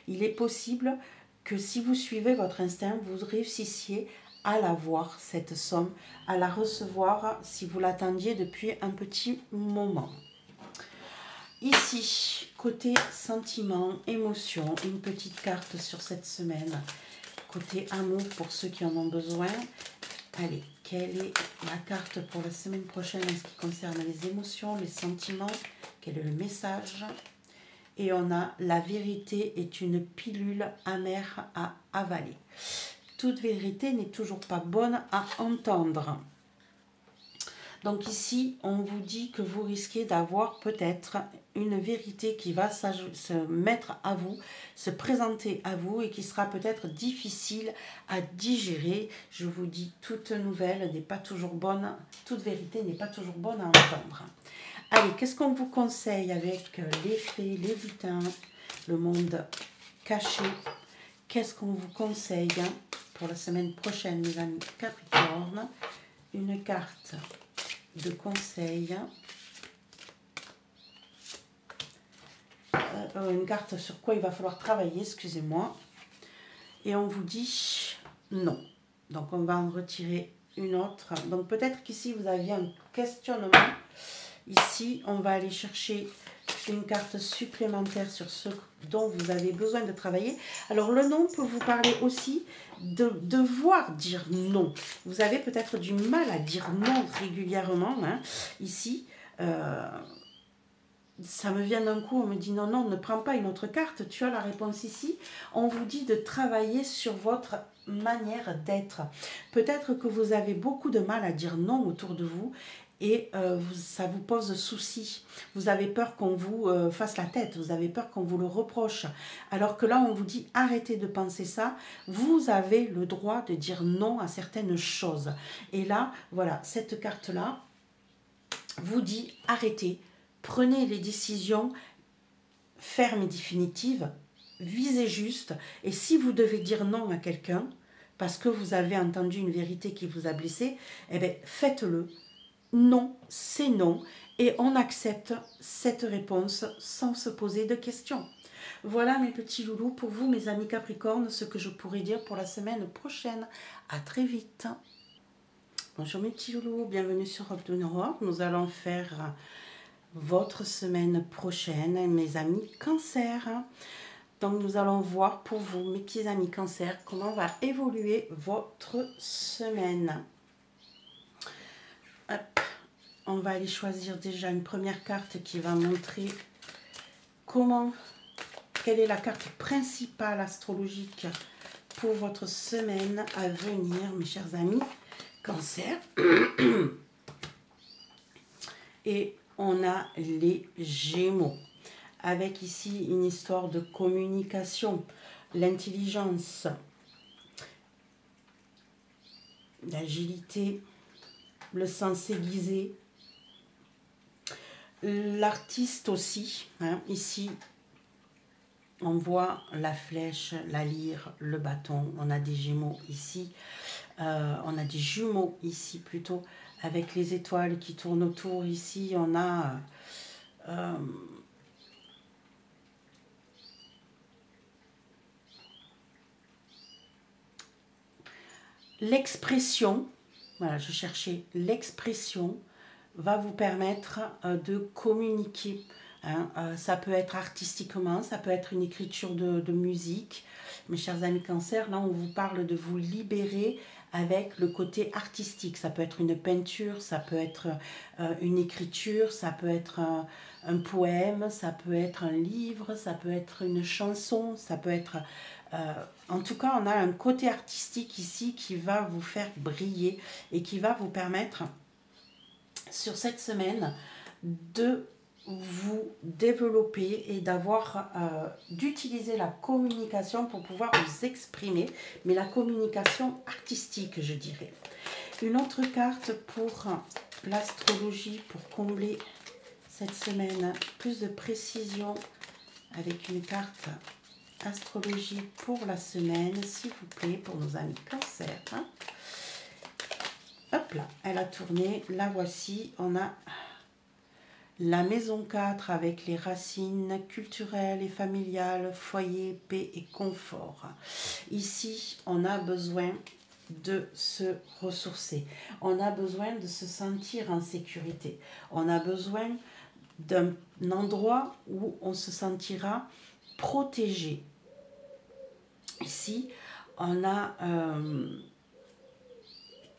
Il est possible que si vous suivez votre instinct, vous réussissiez à la voir, cette somme, à la recevoir si vous l'attendiez depuis un petit moment. Ici, côté sentiment, émotion, une petite carte sur cette semaine. Côté amour, pour ceux qui en ont besoin. Allez, quelle est la carte pour la semaine prochaine en ce qui concerne les émotions, les sentiments? Quel est le message? Et on a la vérité est une pilule amère à avaler. Toute vérité n'est toujours pas bonne à entendre. Donc ici, on vous dit que vous risquez d'avoir peut-être une vérité qui va se mettre à vous, se présenter à vous et qui sera peut-être difficile à digérer. Je vous dis, toute nouvelle n'est pas toujours bonne, toute vérité n'est pas toujours bonne à entendre. Allez, qu'est-ce qu'on vous conseille avec les fées, les lutins, le monde caché? Qu'est-ce qu'on vous conseille pour la semaine prochaine, mes amis Capricorne? Une carte de conseil, une carte sur quoi il va falloir travailler, excusez-moi, et on vous dit non. Donc on va en retirer une autre. Donc peut-être qu'ici vous aviez un questionnement. Ici on va aller chercher une carte supplémentaire sur ce dont vous avez besoin de travailler. Alors le non peut vous parler aussi de devoir dire non. Vous avez peut-être du mal à dire non régulièrement. Hein. Ici, ça me vient d'un coup, on me dit non, non, ne prends pas une autre carte, tu as la réponse ici. On vous dit de travailler sur votre manière d'être. Peut-être que vous avez beaucoup de mal à dire non autour de vous et ça vous pose souci. Vous avez peur qu'on vous fasse la tête, vous avez peur qu'on vous le reproche. Alors que là, on vous dit arrêtez de penser ça, vous avez le droit de dire non à certaines choses. Et là, voilà, cette carte-là vous dit arrêtez, prenez les décisions fermes et définitives, visez juste, et si vous devez dire non à quelqu'un, parce que vous avez entendu une vérité qui vous a blessé, eh bien, faites-le. non, c'est non. Et on accepte cette réponse sans se poser de questions. Voilà mes petits loulous pour vous, mes amis Capricorne, ce que je pourrais dire pour la semaine prochaine. À très vite. Bonjour mes petits loulous, bienvenue sur Robe de Noir. Nous allons faire votre semaine prochaine, mes amis Cancer. Donc nous allons voir pour vous, mes petits amis Cancer, comment va évoluer votre semaine. Hop. On va aller choisir déjà une première carte qui va montrer quelle est la carte principale astrologique pour votre semaine à venir, mes chers amis Cancer. Et on a les Gémeaux, avec ici une histoire de communication, l'intelligence, l'agilité, le sens aiguisé, l'artiste aussi, hein. Ici on voit la flèche, la lyre, le bâton, on a des Gémeaux ici, on a des jumeaux ici plutôt, avec les étoiles qui tournent autour. Ici on a l'expression, voilà, je cherchais l'expression, va vous permettre de communiquer. Hein, ça peut être artistiquement, ça peut être une écriture de musique. Mes chers amis Cancer, là on vous parle de vous libérer avec le côté artistique. Ça peut être une peinture, ça peut être une écriture, ça peut être un poème, ça peut être un livre, ça peut être une chanson, ça peut être... en tout cas, on a un côté artistique ici qui va vous faire briller et qui va vous permettre, sur cette semaine, de vous développer et d'utiliser la communication pour pouvoir vous exprimer, mais la communication artistique, je dirais. Une autre carte pour l'astrologie, pour combler cette semaine, plus de précision avec une carte astrologie pour la semaine, s'il vous plaît, pour nos amis Cancer. Hein. Hop là, elle a tourné, la voici, on a la maison 4 avec les racines culturelles et familiales, foyer, paix et confort. Ici, on a besoin de se ressourcer. On a besoin de se sentir en sécurité. On a besoin d'un endroit où on se sentira protégé. Ici, on a...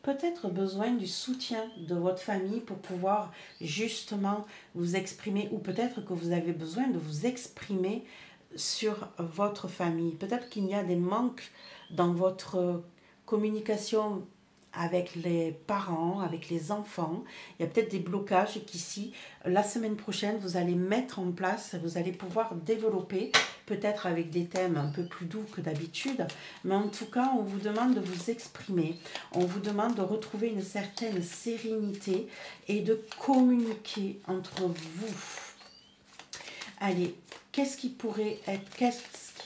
peut-être besoin du soutien de votre famille pour pouvoir justement vous exprimer, ou peut-être que vous avez besoin de vous exprimer sur votre famille. Peut-être qu'il y a des manques dans votre communication avec les parents, avec les enfants. Il y a peut-être des blocages qu'ici, la semaine prochaine, vous allez mettre en place, vous allez pouvoir développer, peut-être avec des thèmes un peu plus doux que d'habitude, mais en tout cas, on vous demande de vous exprimer, on vous demande de retrouver une certaine sérénité et de communiquer entre vous. Allez, qu'est-ce qui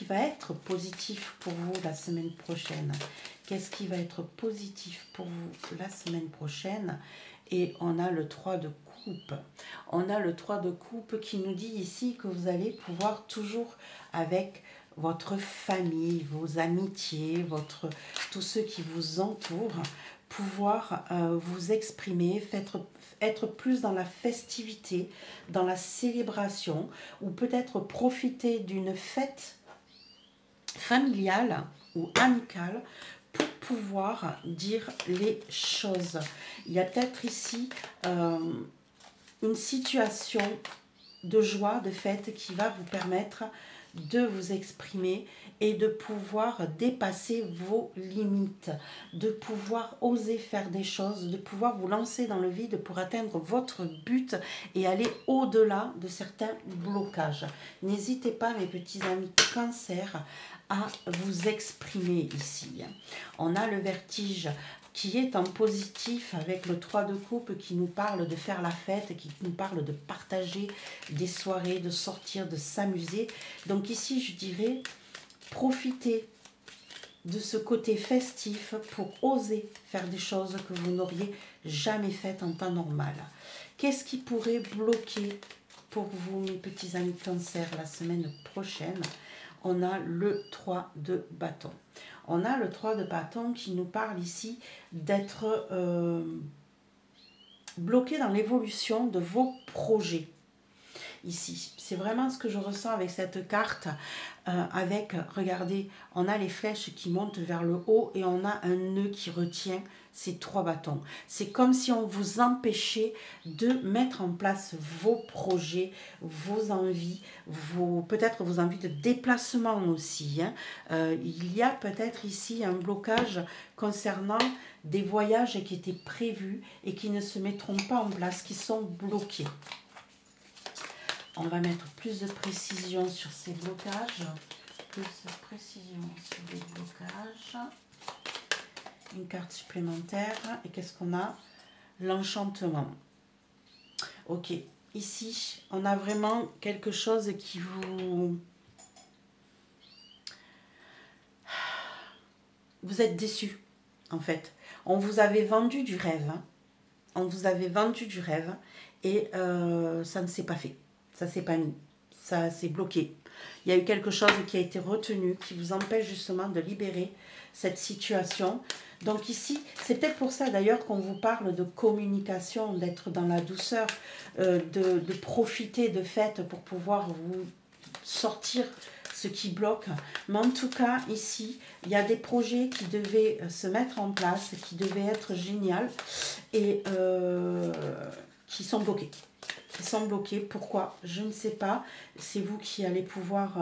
va être positif pour vous la semaine prochaine? Qu'est-ce qui va être positif pour vous la semaine prochaine? Et on a le 3 de coupe. On a le 3 de coupe qui nous dit ici que vous allez pouvoir toujours avec votre famille, vos amitiés, tous ceux qui vous entourent, pouvoir vous exprimer, être plus dans la festivité, dans la célébration, ou peut-être profiter d'une fête familiale ou amicale pour pouvoir dire les choses. Il y a peut-être ici une situation de joie, de fête qui va vous permettre de vous exprimer et de pouvoir dépasser vos limites, de pouvoir oser faire des choses, de pouvoir vous lancer dans le vide pour atteindre votre but et aller au-delà de certains blocages. N'hésitez pas, mes petits amis Cancer, à vous exprimer ici. On a le vertige qui est en positif avec le 3 de coupe qui nous parle de faire la fête, qui nous parle de partager des soirées, de sortir, de s'amuser. Donc ici, je dirais, profitez de ce côté festif pour oser faire des choses que vous n'auriez jamais faites en temps normal. Qu'est-ce qui pourrait bloquer pour vous, mes petits amis Cancer, la semaine prochaine? On a le 3 de bâton. On a le 3 de bâton qui nous parle ici d'être bloqué dans l'évolution de vos projets. Ici, c'est vraiment ce que je ressens avec cette carte, avec, regardez, on a les flèches qui montent vers le haut et on a un nœud qui retient ces 3 bâtons. C'est comme si on vous empêchait de mettre en place vos projets, vos envies, peut-être vos envies de déplacement aussi. Hein. Il y a peut-être ici un blocage concernant des voyages qui étaient prévus et qui ne se mettront pas en place, qui sont bloqués. On va mettre plus de précision sur ces blocages. Plus de précision sur les blocages. Une carte supplémentaire. Et qu'est-ce qu'on a? L'enchantement. Ok. Ici, on a vraiment quelque chose qui vous... Vous êtes déçus, en fait. On vous avait vendu du rêve. Hein. On vous avait vendu du rêve. Et ça ne s'est pas fait. Ça s'est pas mis, ça s'est bloqué. Il y a eu quelque chose qui a été retenu, qui vous empêche justement de libérer cette situation. Donc ici, c'est peut-être pour ça d'ailleurs qu'on vous parle de communication, d'être dans la douceur, de profiter de fêtes pour pouvoir vous sortir ce qui bloque. Mais en tout cas, ici, il y a des projets qui devaient se mettre en place, qui devaient être géniaux et qui sont bloqués. Qui sont bloqués. Pourquoi? Je ne sais pas. C'est vous qui allez pouvoir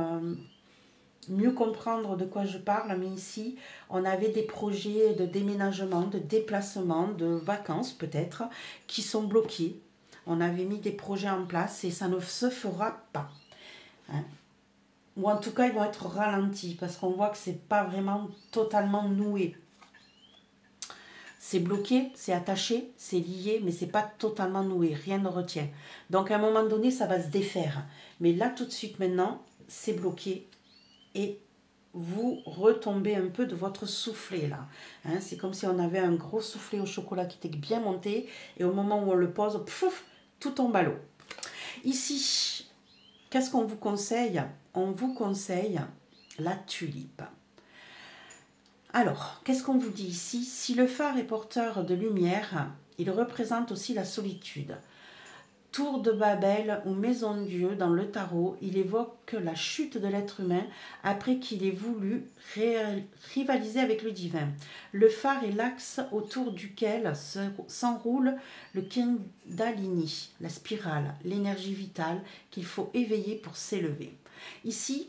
mieux comprendre de quoi je parle. Mais ici, on avait des projets de déménagement, de déplacement, de vacances peut-être, qui sont bloqués. On avait mis des projets en place et ça ne se fera pas. Hein? Ou en tout cas, ils vont être ralentis parce qu'on voit que ce n'est pas vraiment totalement noué. C'est bloqué, c'est attaché, c'est lié, mais ce n'est pas totalement noué, rien ne retient. Donc à un moment donné, ça va se défaire. Mais là, tout de suite, maintenant, c'est bloqué et vous retombez un peu de votre soufflet là. Hein, c'est comme si on avait un gros soufflet au chocolat qui était bien monté et au moment où on le pose, pouf, tout tombe à l'eau. Ici, qu'est-ce qu'on vous conseille? On vous conseille la tulipe. Alors, qu'est-ce qu'on vous dit ici? Si le phare est porteur de lumière, il représente aussi la solitude. Tour de Babel ou maison de Dieu dans le tarot, il évoque la chute de l'être humain après qu'il ait voulu rivaliser avec le divin. Le phare est l'axe autour duquel s'enroule le Kundalini, la spirale, l'énergie vitale qu'il faut éveiller pour s'élever. Ici,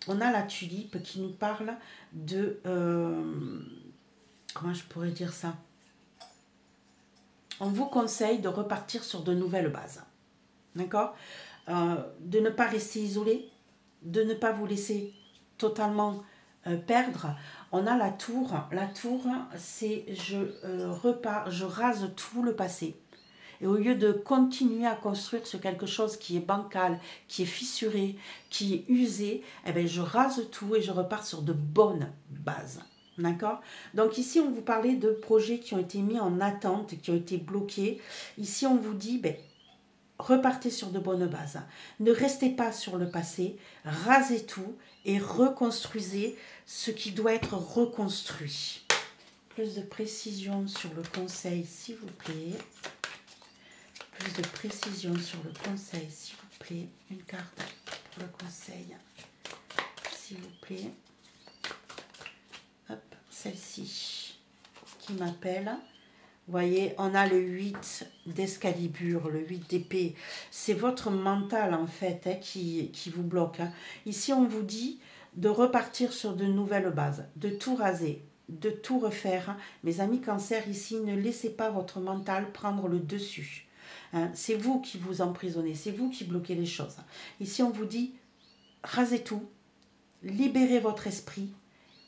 on a la tulipe qui nous parle de... comment je pourrais dire ça? On vous conseille de repartir sur de nouvelles bases. D'accord? De ne pas rester isolé, de ne pas vous laisser totalement perdre. On a la tour. La tour, c'est je rase tout le passé. Et au lieu de continuer à construire sur quelque chose qui est bancal, qui est fissuré, qui est usé, eh bien, je rase tout et je repars sur de bonnes bases. D'accord? Donc ici, on vous parlait de projets qui ont été mis en attente, qui ont été bloqués. Ici, on vous dit, ben, repartez sur de bonnes bases. Ne restez pas sur le passé, rasez tout et reconstruisez ce qui doit être reconstruit. Plus de précision sur le conseil, s'il vous plaît. Plus de précision sur le conseil, s'il vous plaît. Une carte pour le conseil, s'il vous plaît. Hop, celle-ci qui m'appelle. Vous voyez, on a le 8 d'Excalibur, le 8 d'épée. C'est votre mental, en fait, hein, qui vous bloque. Hein. Ici, on vous dit de repartir sur de nouvelles bases, de tout raser, de tout refaire. Hein. Mes amis Cancer, ici, ne laissez pas votre mental prendre le dessus. Hein, c'est vous qui vous emprisonnez, c'est vous qui bloquez les choses. Ici, on vous dit, rasez tout, libérez votre esprit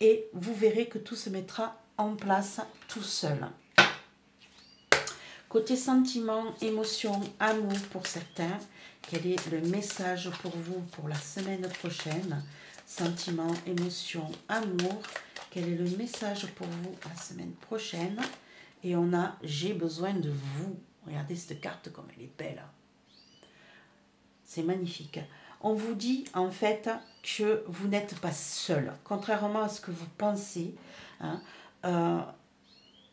et vous verrez que tout se mettra en place tout seul. Côté sentiment, émotion, amour pour certains, quel est le message pour vous pour la semaine prochaine? Sentiment, émotion, amour, Quel est le message pour vous la semaine prochaine? Et on a « J'ai besoin de vous ». Regardez cette carte comme elle est belle. C'est magnifique. On vous dit en fait que vous n'êtes pas seul. Contrairement à ce que vous pensez, hein,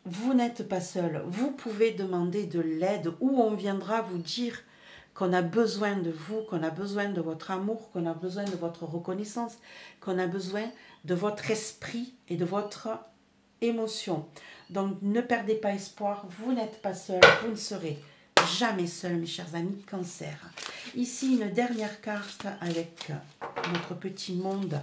vous n'êtes pas seul. Vous pouvez demander de l'aide ou on viendra vous dire qu'on a besoin de vous, qu'on a besoin de votre amour, qu'on a besoin de votre reconnaissance, qu'on a besoin de votre esprit et de votre émotion. Donc ne perdez pas espoir, vous n'êtes pas seul, vous ne serez jamais seul, mes chers amis Cancer. Ici, une dernière carte avec notre petit monde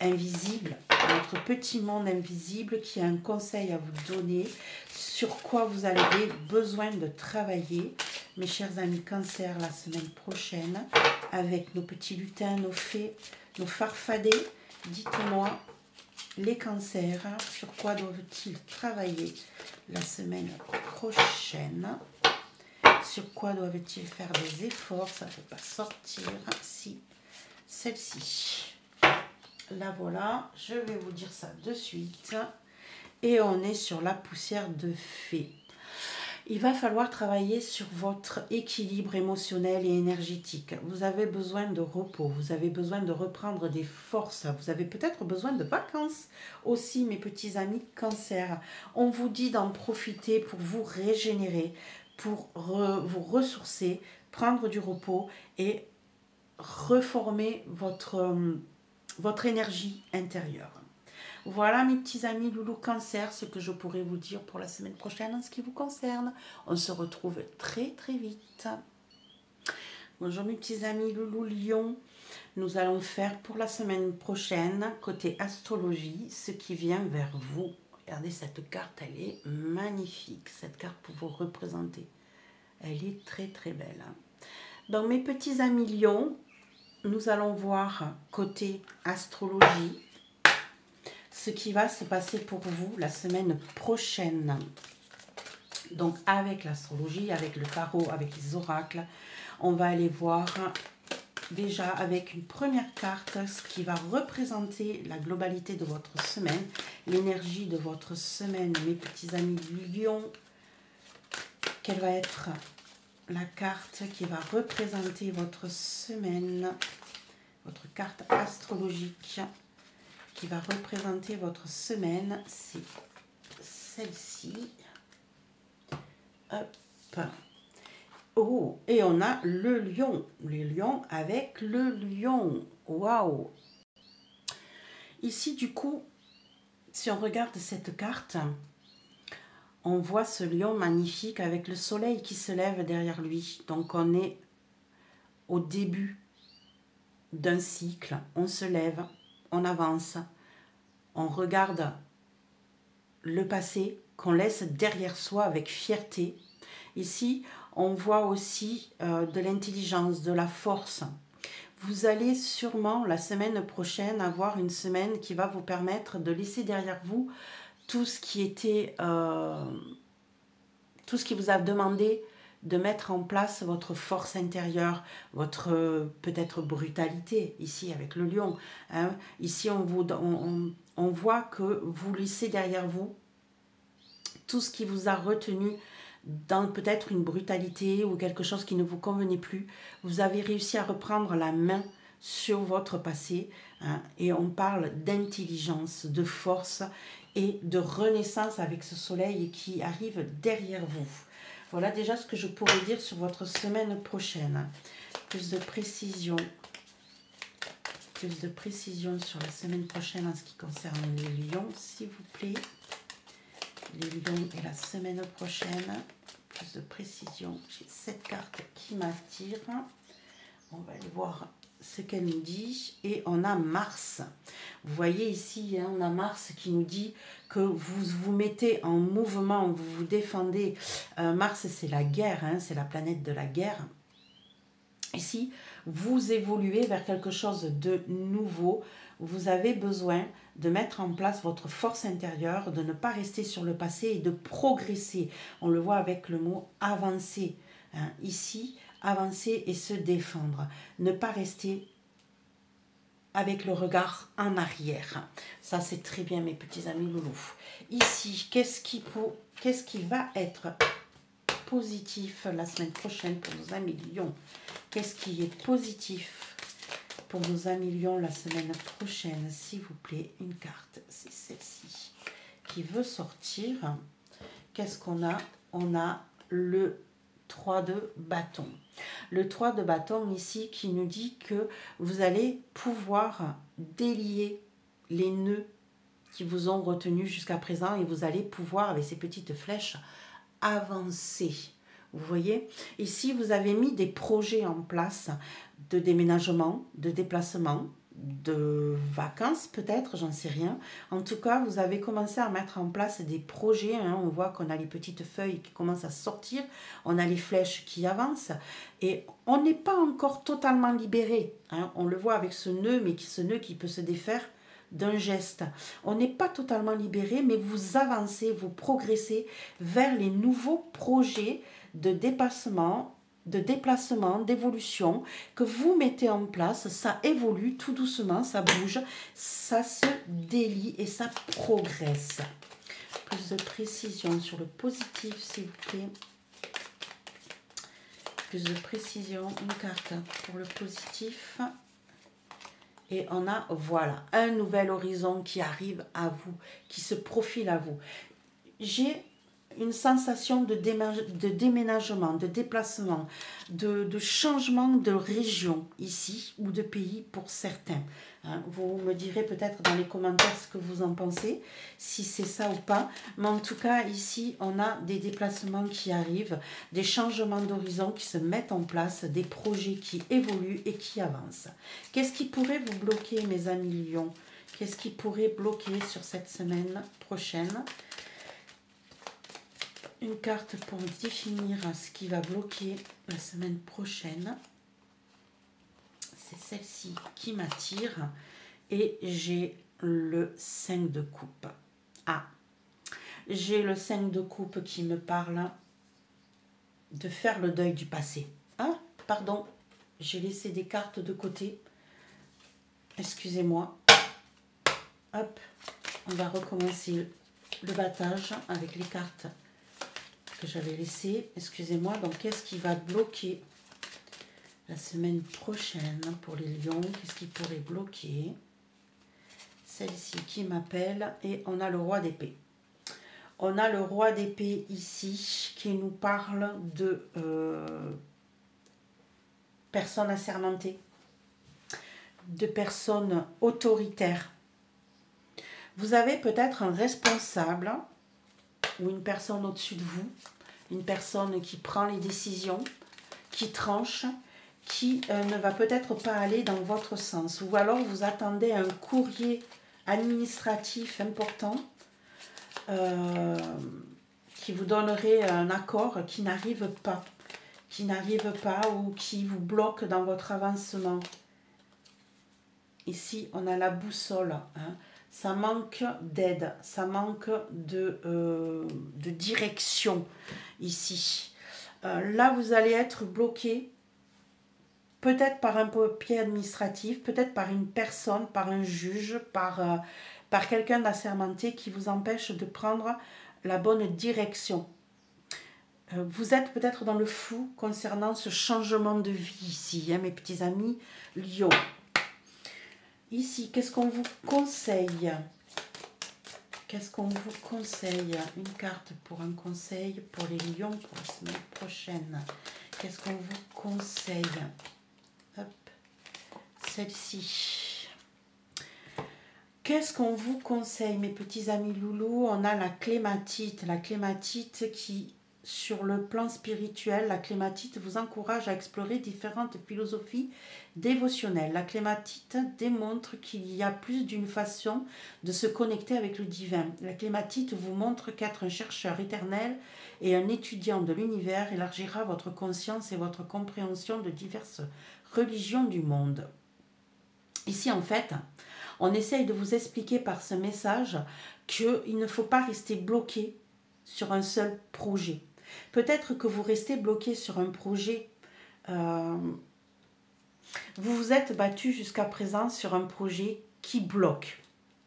invisible, notre petit monde invisible qui a un conseil à vous donner sur quoi vous avez besoin de travailler, mes chers amis Cancer, la semaine prochaine, avec nos petits lutins, nos fées, nos farfadets. Dites-moi, les cancers, sur quoi doivent-ils travailler la semaine prochaine? Sur quoi doivent-ils faire des efforts? Ça ne peut pas sortir. Si, celle-ci. La voilà, je vais vous dire ça de suite. Et on est sur la poussière de fée. Il va falloir travailler sur votre équilibre émotionnel et énergétique. Vous avez besoin de repos, vous avez besoin de reprendre des forces, vous avez peut-être besoin de vacances aussi, mes petits amis Cancer. On vous dit d'en profiter pour vous régénérer, pour vous ressourcer, prendre du repos et reformer votre énergie intérieure. Voilà mes petits amis loulou Cancer, ce que je pourrais vous dire pour la semaine prochaine en ce qui vous concerne. On se retrouve très très vite. Bonjour mes petits amis loulou Lion. Nous allons faire pour la semaine prochaine, côté astrologie, ce qui vient vers vous. Regardez cette carte, elle est magnifique. Cette carte pour vous représenter. Elle est très très belle. Donc mes petits amis Lion, nous allons voir côté astrologie ce qui va se passer pour vous la semaine prochaine. Donc avec l'astrologie, avec le tarot, avec les oracles, on va aller voir déjà avec une première carte ce qui va représenter la globalité de votre semaine, l'énergie de votre semaine, mes petits amis du Lion. Quelle va être la carte qui va représenter votre semaine, votre carte astrologique qui va représenter votre semaine, c'est celle-ci. Hop. Oh, et on a le lion. Le lion avec le lion. Waouh! Ici, du coup, si on regarde cette carte, on voit ce lion magnifique avec le soleil qui se lève derrière lui. Donc, on est au début d'un cycle. On se lève, on avance, on regarde le passé qu'on laisse derrière soi avec fierté. Ici, on voit aussi de l'intelligence, de la force. Vous allez sûrement la semaine prochaine avoir une semaine qui va vous permettre de laisser derrière vous tout ce qui était, tout ce qui vous a demandé de mettre en place votre force intérieure, votre peut-être brutalité, ici avec le lion. Hein. Ici, on voit que vous laissez derrière vous tout ce qui vous a retenu dans peut-être une brutalité ou quelque chose qui ne vous convenait plus. Vous avez réussi à reprendre la main sur votre passé, hein, et on parle d'intelligence, de force et de renaissance avec ce soleil qui arrive derrière vous. Voilà déjà ce que je pourrais dire sur votre semaine prochaine. Plus de précision sur la semaine prochaine en ce qui concerne les lions, s'il vous plaît. Les lions et la semaine prochaine. Plus de précision. J'ai cette carte qui m'attire. On va aller voir ce qu'elle nous dit. Et on a Mars. Vous voyez ici, hein, on a Mars qui nous dit que vous vous mettez en mouvement, vous vous défendez. Mars, c'est la guerre, hein, c'est la planète de la guerre. Ici, vous évoluez vers quelque chose de nouveau. Vous avez besoin de mettre en place votre force intérieure, de ne pas rester sur le passé et de progresser. On le voit avec le mot avancer. Hein. Ici, avancer et se défendre. Ne pas rester avec le regard en arrière. Ça, c'est très bien, mes petits amis loulous. Ici, qu'est-ce qui va être positif la semaine prochaine pour nos amis Lions? Qu'est-ce qui est positif pour nos amis Lions la semaine prochaine? S'il vous plaît, une carte, c'est celle-ci qui veut sortir. Qu'est-ce qu'on a? On a le 3 de bâton. Le 3 de bâton ici qui nous dit que vous allez pouvoir délier les nœuds qui vous ont retenu jusqu'à présent et vous allez pouvoir, avec ces petites flèches, avancer. Vous voyez, ici vous avez mis des projets en place de déménagement, de déplacement, de vacances peut-être, j'en sais rien. En tout cas, vous avez commencé à mettre en place des projets. On voit qu'on a les petites feuilles qui commencent à sortir, on a les flèches qui avancent et on n'est pas encore totalement libéré. On le voit avec ce nœud, mais ce nœud qui peut se défaire d'un geste. On n'est pas totalement libéré, mais vous avancez, vous progressez vers les nouveaux projets de dépassement, de déplacement, d'évolution que vous mettez en place. Ça évolue tout doucement, ça bouge, ça se délie et ça progresse. Plus de précision sur le positif, s'il vous plaît. Plus de précision, une carte pour le positif. Et on a, voilà, un nouvel horizon qui arrive à vous, qui se profile à vous. J'ai une sensation de déménagement, de déplacement, de changement de région ici ou de pays pour certains. Vous me direz peut-être dans les commentaires ce que vous en pensez, si c'est ça ou pas. Mais en tout cas, ici, on a des déplacements qui arrivent, des changements d'horizon qui se mettent en place, des projets qui évoluent et qui avancent. Qu'est-ce qui pourrait vous bloquer, mes amis Lions? Qu'est-ce qui pourrait bloquer sur cette semaine prochaine? Une carte pour définir ce qui va bloquer la semaine prochaine. C'est celle-ci qui m'attire. Et j'ai le 5 de coupe. Ah, j'ai le 5 de coupe qui me parle de faire le deuil du passé. Ah, pardon, j'ai laissé des cartes de côté. Excusez-moi. Hop, on va recommencer le battage avec les cartes que j'avais laissé. Excusez-moi, donc qu'est-ce qui va bloquer la semaine prochaine pour les lions? Qu'est-ce qui pourrait bloquer? Celle-ci qui m'appelle et on a le roi d'épée. On a le roi d'épée ici qui nous parle de personnes assermentées, de personnes autoritaires. Vous avez peut-être un responsable ou une personne au-dessus de vous, une personne qui prend les décisions, qui tranche, qui ne va peut-être pas aller dans votre sens. Ou alors vous attendez un courrier administratif important qui vous donnerait un accord qui n'arrive pas, ou qui vous bloque dans votre avancement. Ici, on a la boussole. Ça manque d'aide, ça manque de direction ici. Là, vous allez être bloqué, peut-être par un papier administratif, peut-être par une personne, par un juge, par quelqu'un d'assermenté qui vous empêche de prendre la bonne direction. Vous êtes peut-être dans le flou concernant ce changement de vie ici, mes petits amis Lions. Ici, qu'est-ce qu'on vous conseille? Qu'est-ce qu'on vous conseille? Une carte pour un conseil pour les lions pour la semaine prochaine. Qu'est-ce qu'on vous conseille? Hop, celle-ci. Qu'est-ce qu'on vous conseille, mes petits amis loulous? On a la clématite. La clématite qui, sur le plan spirituel, la clématite vous encourage à explorer différentes philosophies dévotionnelles. La clématite démontre qu'il y a plus d'une façon de se connecter avec le divin. La clématite vous montre qu'être un chercheur éternel et un étudiant de l'univers élargira votre conscience et votre compréhension de diverses religions du monde. Ici, en fait, on essaye de vous expliquer par ce message qu'il ne faut pas rester bloqué sur un seul projet. Peut-être que vous restez bloqué sur un projet. Vous Vous vous êtes battu jusqu'à présent sur un projet qui bloque.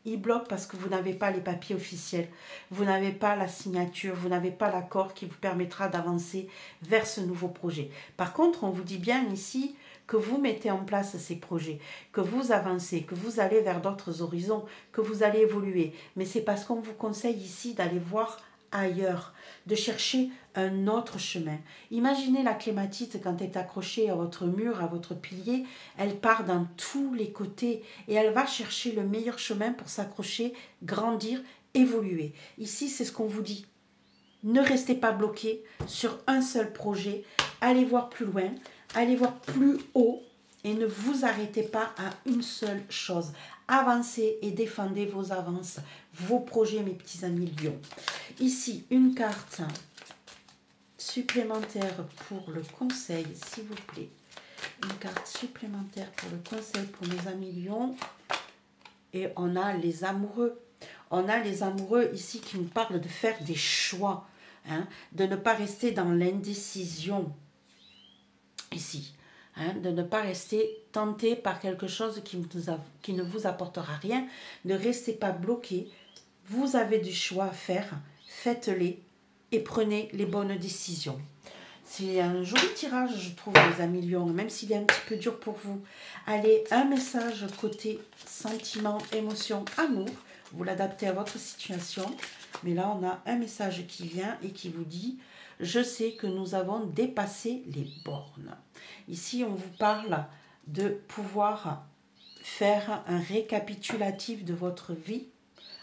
Il bloque parce que vous n'avez pas les papiers officiels, vous n'avez pas la signature, vous n'avez pas l'accord qui vous permettra d'avancer vers ce nouveau projet. Par contre, on vous dit bien ici que vous mettez en place ces projets, que vous avancez, que vous allez vers d'autres horizons, que vous allez évoluer. Mais c'est parce qu'on vous conseille ici d'aller voir ailleurs, de chercher un autre chemin. Imaginez la clématite quand elle est accrochée à votre mur, à votre pilier, elle part dans tous les côtés et elle va chercher le meilleur chemin pour s'accrocher, grandir, évoluer. Ici, c'est ce qu'on vous dit. Ne restez pas bloqué sur un seul projet, allez voir plus loin, allez voir plus haut et ne vous arrêtez pas à une seule chose. Avancez et défendez vos avances, vos projets, mes petits amis lions. Ici, une carte supplémentaire pour le conseil, s'il vous plaît. Une carte supplémentaire pour le conseil pour mes amis lions. Et on a les amoureux. On a les amoureux ici qui nous parlent de faire des choix, hein, de ne pas rester dans l'indécision ici. Hein, de ne pas rester tenté par quelque chose qui ne vous apportera rien. Ne restez pas bloqué. Vous avez du choix à faire. Faites-les et prenez les bonnes décisions. C'est un joli tirage, je trouve, les amis lions, même s'il est un petit peu dur pour vous. Allez, un message côté sentiment, émotion, amour. Vous l'adaptez à votre situation. Mais là, on a un message qui vient et qui vous dit « Je sais que nous avons dépassé les bornes ». Ici, on vous parle de pouvoir faire un récapitulatif de votre vie.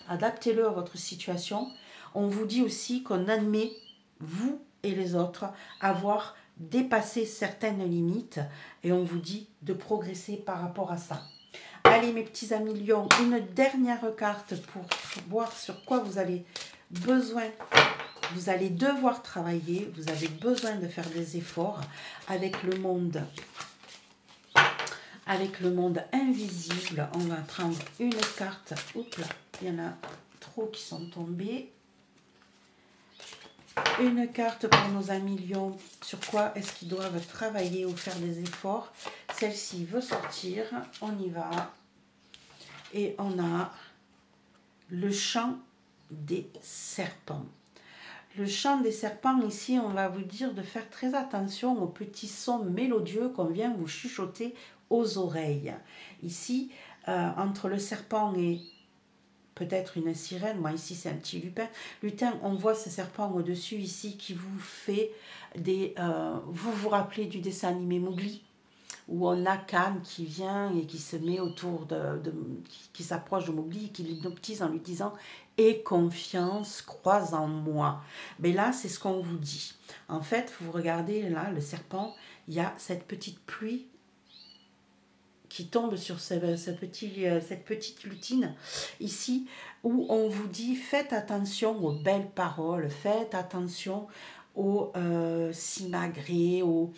Adaptez-le à votre situation. On vous dit aussi qu'on admet, vous et les autres, avoir dépassé certaines limites. Et on vous dit de progresser par rapport à ça. Allez, mes petits amis lions, une dernière carte pour voir sur quoi vous avez besoin. Vous allez devoir travailler, vous avez besoin de faire des efforts avec le monde. Avec le monde invisible, on va prendre une carte. Oups là, il y en a trop qui sont tombés. Une carte pour nos amis lions. Sur quoi est-ce qu'ils doivent travailler ou faire des efforts? Celle-ci veut sortir. On y va. Et on a le chant des serpents. Le chant des serpents, ici, on va vous dire de faire très attention aux petits sons mélodieux qu'on vient vous chuchoter aux oreilles. Ici, entre le serpent et peut-être une sirène, moi ici c'est un petit lutin. Lutin, on voit ce serpent au-dessus ici qui vous fait des... vous vous rappelez du dessin animé Mowgli, où on a Khan qui vient et qui se met autour qui s'approche de Mowgli, qui l'hypnotise en lui disant « Aie confiance, crois en moi ». Mais là, c'est ce qu'on vous dit. En fait, vous regardez là, le serpent, il y a cette petite pluie qui tombe sur cette petite lutine ici, où on vous dit faites attention aux belles paroles, faites attention aux simagrées, aux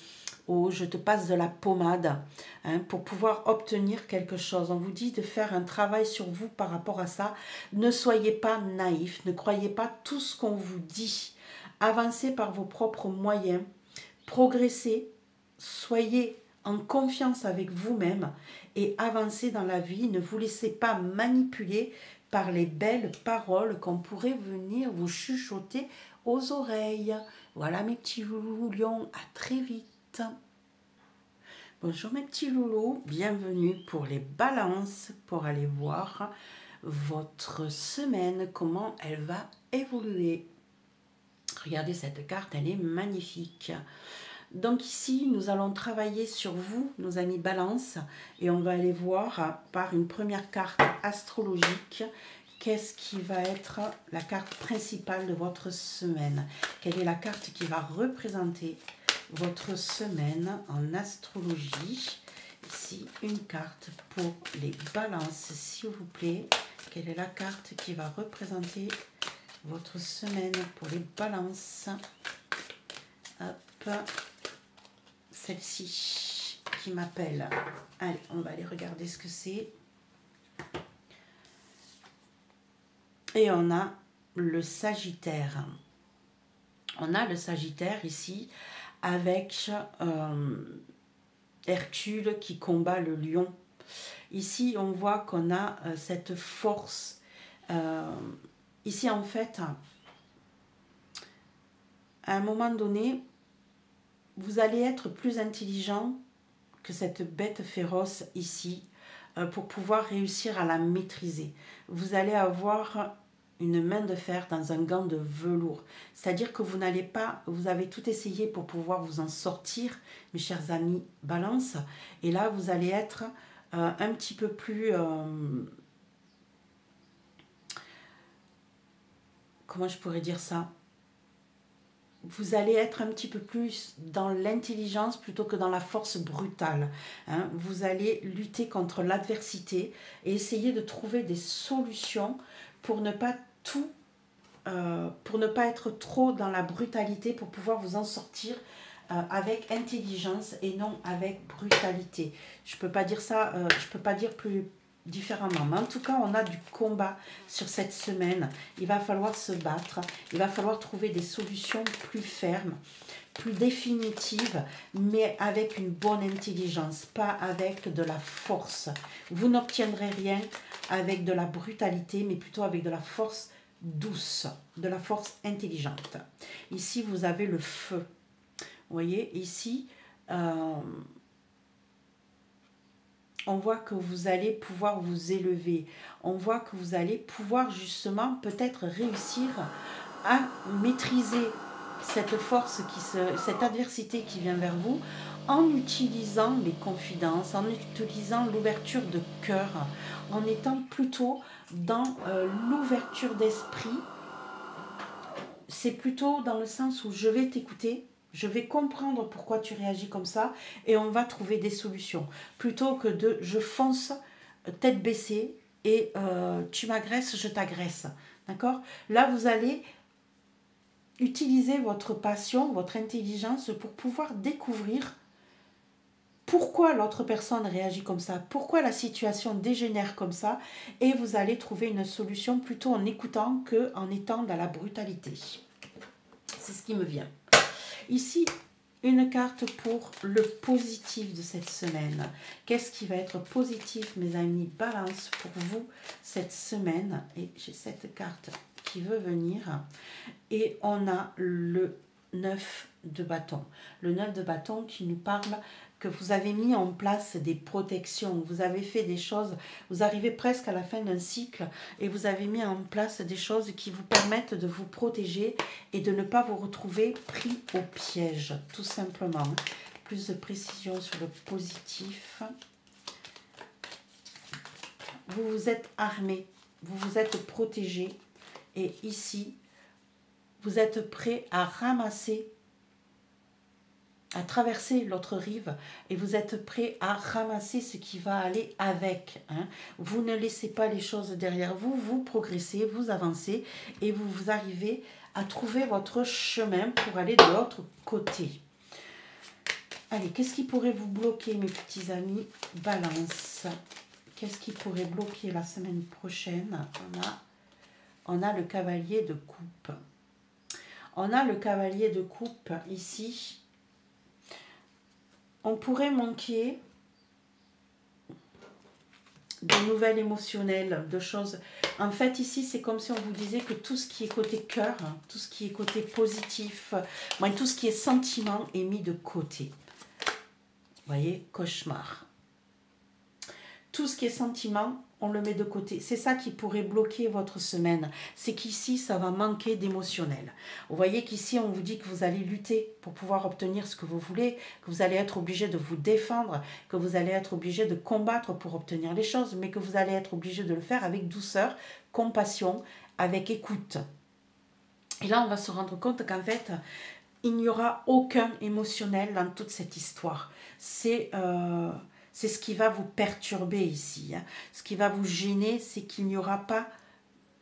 je te passe de la pommade, hein, pour pouvoir obtenir quelque chose. On vous dit de faire un travail sur vous par rapport à ça. Ne soyez pas naïf, ne croyez pas tout ce qu'on vous dit. Avancez par vos propres moyens, progressez, soyez en confiance avec vous-même et avancez dans la vie. Ne vous laissez pas manipuler par les belles paroles qu'on pourrait venir vous chuchoter aux oreilles. Voilà mes petits loulous lions, à très vite. Bonjour mes petits loulous, bienvenue pour les balances, pour aller voir votre semaine, comment elle va évoluer. Regardez cette carte, elle est magnifique. Donc ici, nous allons travailler sur vous, nos amis balance, et on va aller voir par une première carte astrologique, qu'est-ce qui va être la carte principale de votre semaine. Quelle est la carte qui va représenter votre semaine en astrologie? Ici, une carte pour les balances, s'il vous plaît. Quelle est la carte qui va représenter votre semaine pour les balances? Hop, celle-ci qui m'appelle. Allez, on va aller regarder ce que c'est. Et on a le Sagittaire. On a le Sagittaire ici avec Hercule qui combat le lion. Ici, on voit qu'on a cette force. Ici, en fait, à un moment donné, vous allez être plus intelligent que cette bête féroce ici pour pouvoir réussir à la maîtriser. Vous allez avoir une main de fer dans un gant de velours. C'est-à-dire que vous n'allez pas, vous avez tout essayé pour pouvoir vous en sortir, mes chers amis Balance. Et là, vous allez être un petit peu plus... comment je pourrais dire ça? Vous allez être un petit peu plus dans l'intelligence plutôt que dans la force brutale. Hein. Vous allez lutter contre l'adversité et essayer de trouver des solutions pour ne pas pour ne pas être trop dans la brutalité, pour pouvoir vous en sortir avec intelligence et non avec brutalité. Je peux pas dire ça, je peux pas dire plus différemment. Mais en tout cas, on a du combat sur cette semaine. Il va falloir se battre. Il va falloir trouver des solutions plus fermes, plus définitives, mais avec une bonne intelligence, pas avec de la force. Vous n'obtiendrez rien avec de la brutalité, mais plutôt avec de la force douce, de la force intelligente. Ici, vous avez le feu. Vous voyez, ici, on voit que vous allez pouvoir vous élever. On voit que vous allez pouvoir justement peut-être réussir à maîtriser cette force, cette adversité qui vient vers vous en utilisant les confidences, en utilisant l'ouverture de cœur, en étant plutôt dans l'ouverture d'esprit. C'est plutôt dans le sens où je vais t'écouter, je vais comprendre pourquoi tu réagis comme ça et on va trouver des solutions. Plutôt que de je fonce tête baissée et tu m'agresses, je t'agresse. D'accord? Là, vous allez utiliser votre passion, votre intelligence pour pouvoir découvrir pourquoi l'autre personne réagit comme ça, pourquoi la situation dégénère comme ça, et vous allez trouver une solution plutôt en écoutant qu'en étant dans la brutalité. C'est ce qui me vient. Ici, une carte pour le positif de cette semaine. Qu'est-ce qui va être positif, mes amis Balance, pour vous cette semaine? Et j'ai cette carte qui veut venir. Et on a le 9 de bâton. Le 9 de bâton qui nous parle que vous avez mis en place des protections, vous avez fait des choses, vous arrivez presque à la fin d'un cycle et vous avez mis en place des choses qui vous permettent de vous protéger et de ne pas vous retrouver pris au piège, tout simplement. Plus de précision sur le positif. Vous vous êtes armé, vous vous êtes protégé et ici, vous êtes prêt à ramasser, à traverser l'autre rive et vous êtes prêt à ramasser ce qui va aller avec. Hein. Vous ne laissez pas les choses derrière vous, vous progressez, vous avancez et vous arrivez à trouver votre chemin pour aller de l'autre côté. Allez, qu'est-ce qui pourrait vous bloquer, mes petits amis Balance? Qu'est-ce qui pourrait bloquer la semaine prochaine? On a le cavalier de coupe. On a le cavalier de coupe ici. On pourrait manquer de nouvelles émotionnelles, de choses. En fait, ici, c'est comme si on vous disait que tout ce qui est côté cœur, tout ce qui est côté positif, tout ce qui est sentiment est mis de côté. Vous voyez, cauchemar. Tout ce qui est sentiment, on le met de côté. C'est ça qui pourrait bloquer votre semaine. C'est qu'ici, ça va manquer d'émotionnel. Vous voyez qu'ici, on vous dit que vous allez lutter pour pouvoir obtenir ce que vous voulez, que vous allez être obligé de vous défendre, que vous allez être obligé de combattre pour obtenir les choses, mais que vous allez être obligé de le faire avec douceur, compassion, avec écoute. Et là, on va se rendre compte qu'en fait, il n'y aura aucun émotionnel dans toute cette histoire. C'est ce qui va vous perturber ici. Hein. Ce qui va vous gêner, c'est qu'il n'y aura pas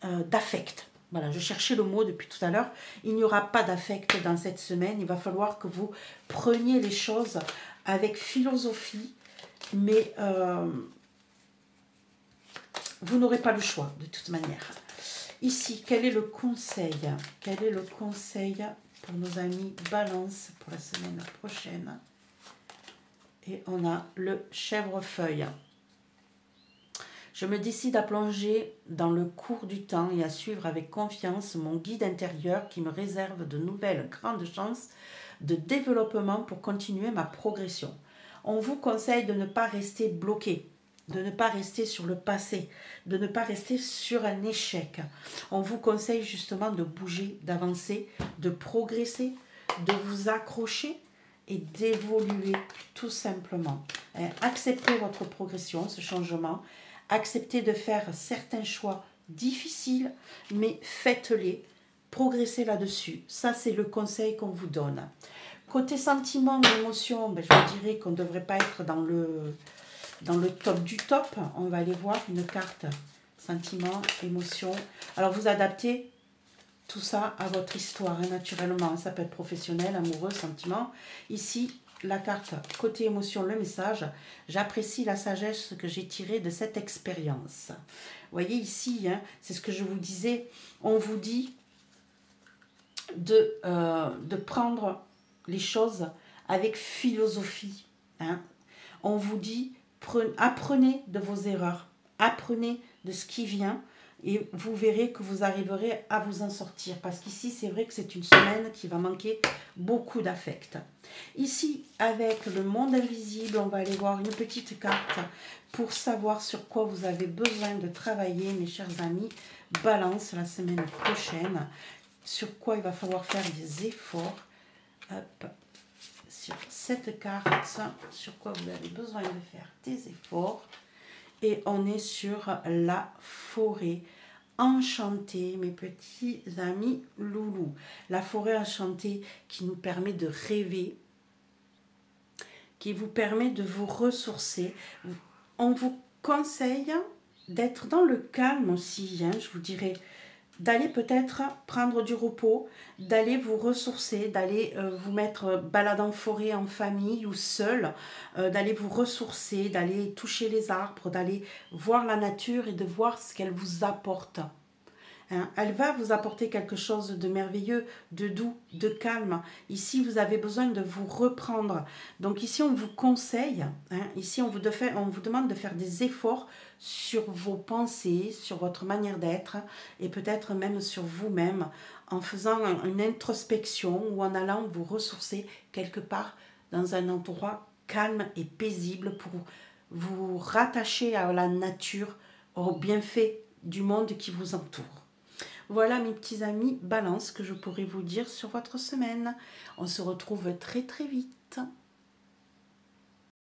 d'affect. Voilà, je cherchais le mot depuis tout à l'heure. Il n'y aura pas d'affect dans cette semaine. Il va falloir que vous preniez les choses avec philosophie, mais vous n'aurez pas le choix de toute manière. Ici, quel est le conseil? Quel est le conseil pour nos amis Balance pour la semaine prochaine? Et on a le chèvrefeuille. Je me décide à plonger dans le cours du temps et à suivre avec confiance mon guide intérieur qui me réserve de nouvelles grandes chances de développement pour continuer ma progression. On vous conseille de ne pas rester bloqué, de ne pas rester sur le passé, de ne pas rester sur un échec. On vous conseille justement de bouger, d'avancer, de progresser, de vous accrocher et d'évoluer tout simplement. Acceptez votre progression, ce changement. Acceptez de faire certains choix difficiles, mais faites-les. Progressez là-dessus. Ça, c'est le conseil qu'on vous donne. Côté sentiments, émotions, je vous dirais qu'on ne devrait pas être dans le top du top. On va aller voir une carte sentiments, émotions. Alors, vous adaptez tout ça à votre histoire, naturellement. Ça peut être professionnel, amoureux, sentiments. Ici, la carte côté émotion, le message. J'apprécie la sagesse que j'ai tirée de cette expérience. Vous voyez ici, c'est ce que je vous disais. On vous dit de prendre les choses avec philosophie. On vous dit, apprenez de vos erreurs. Apprenez de ce qui vient. Et vous verrez que vous arriverez à vous en sortir. Parce qu'ici, c'est vrai que c'est une semaine qui va manquer beaucoup d'affect. Ici, avec le monde invisible, on va aller voir une petite carte pour savoir sur quoi vous avez besoin de travailler, mes chers amis. Balance la semaine prochaine. Sur quoi il va falloir faire des efforts. Hop. Sur cette carte, sur quoi vous avez besoin de faire des efforts. Et on est sur la forêt enchantée, mes petits amis loulous. La forêt enchantée qui nous permet de rêver, qui vous permet de vous ressourcer. On vous conseille d'être dans le calme aussi, je vous dirais. D'aller peut-être prendre du repos, d'aller vous ressourcer, d'aller vous mettre balade en forêt en famille ou seul, d'aller vous ressourcer, d'aller toucher les arbres, d'aller voir la nature et de voir ce qu'elle vous apporte. Elle va vous apporter quelque chose de merveilleux, de doux, de calme. Ici, vous avez besoin de vous reprendre. Donc ici, on vous conseille, ici, on vous demande de faire des efforts sur vos pensées, sur votre manière d'être et peut-être même sur vous-même en faisant une introspection ou en allant vous ressourcer quelque part dans un endroit calme et paisible pour vous rattacher à la nature, aux bienfaits du monde qui vous entoure. Voilà mes petits amis, balance que je pourrais vous dire sur votre semaine. On se retrouve très très vite.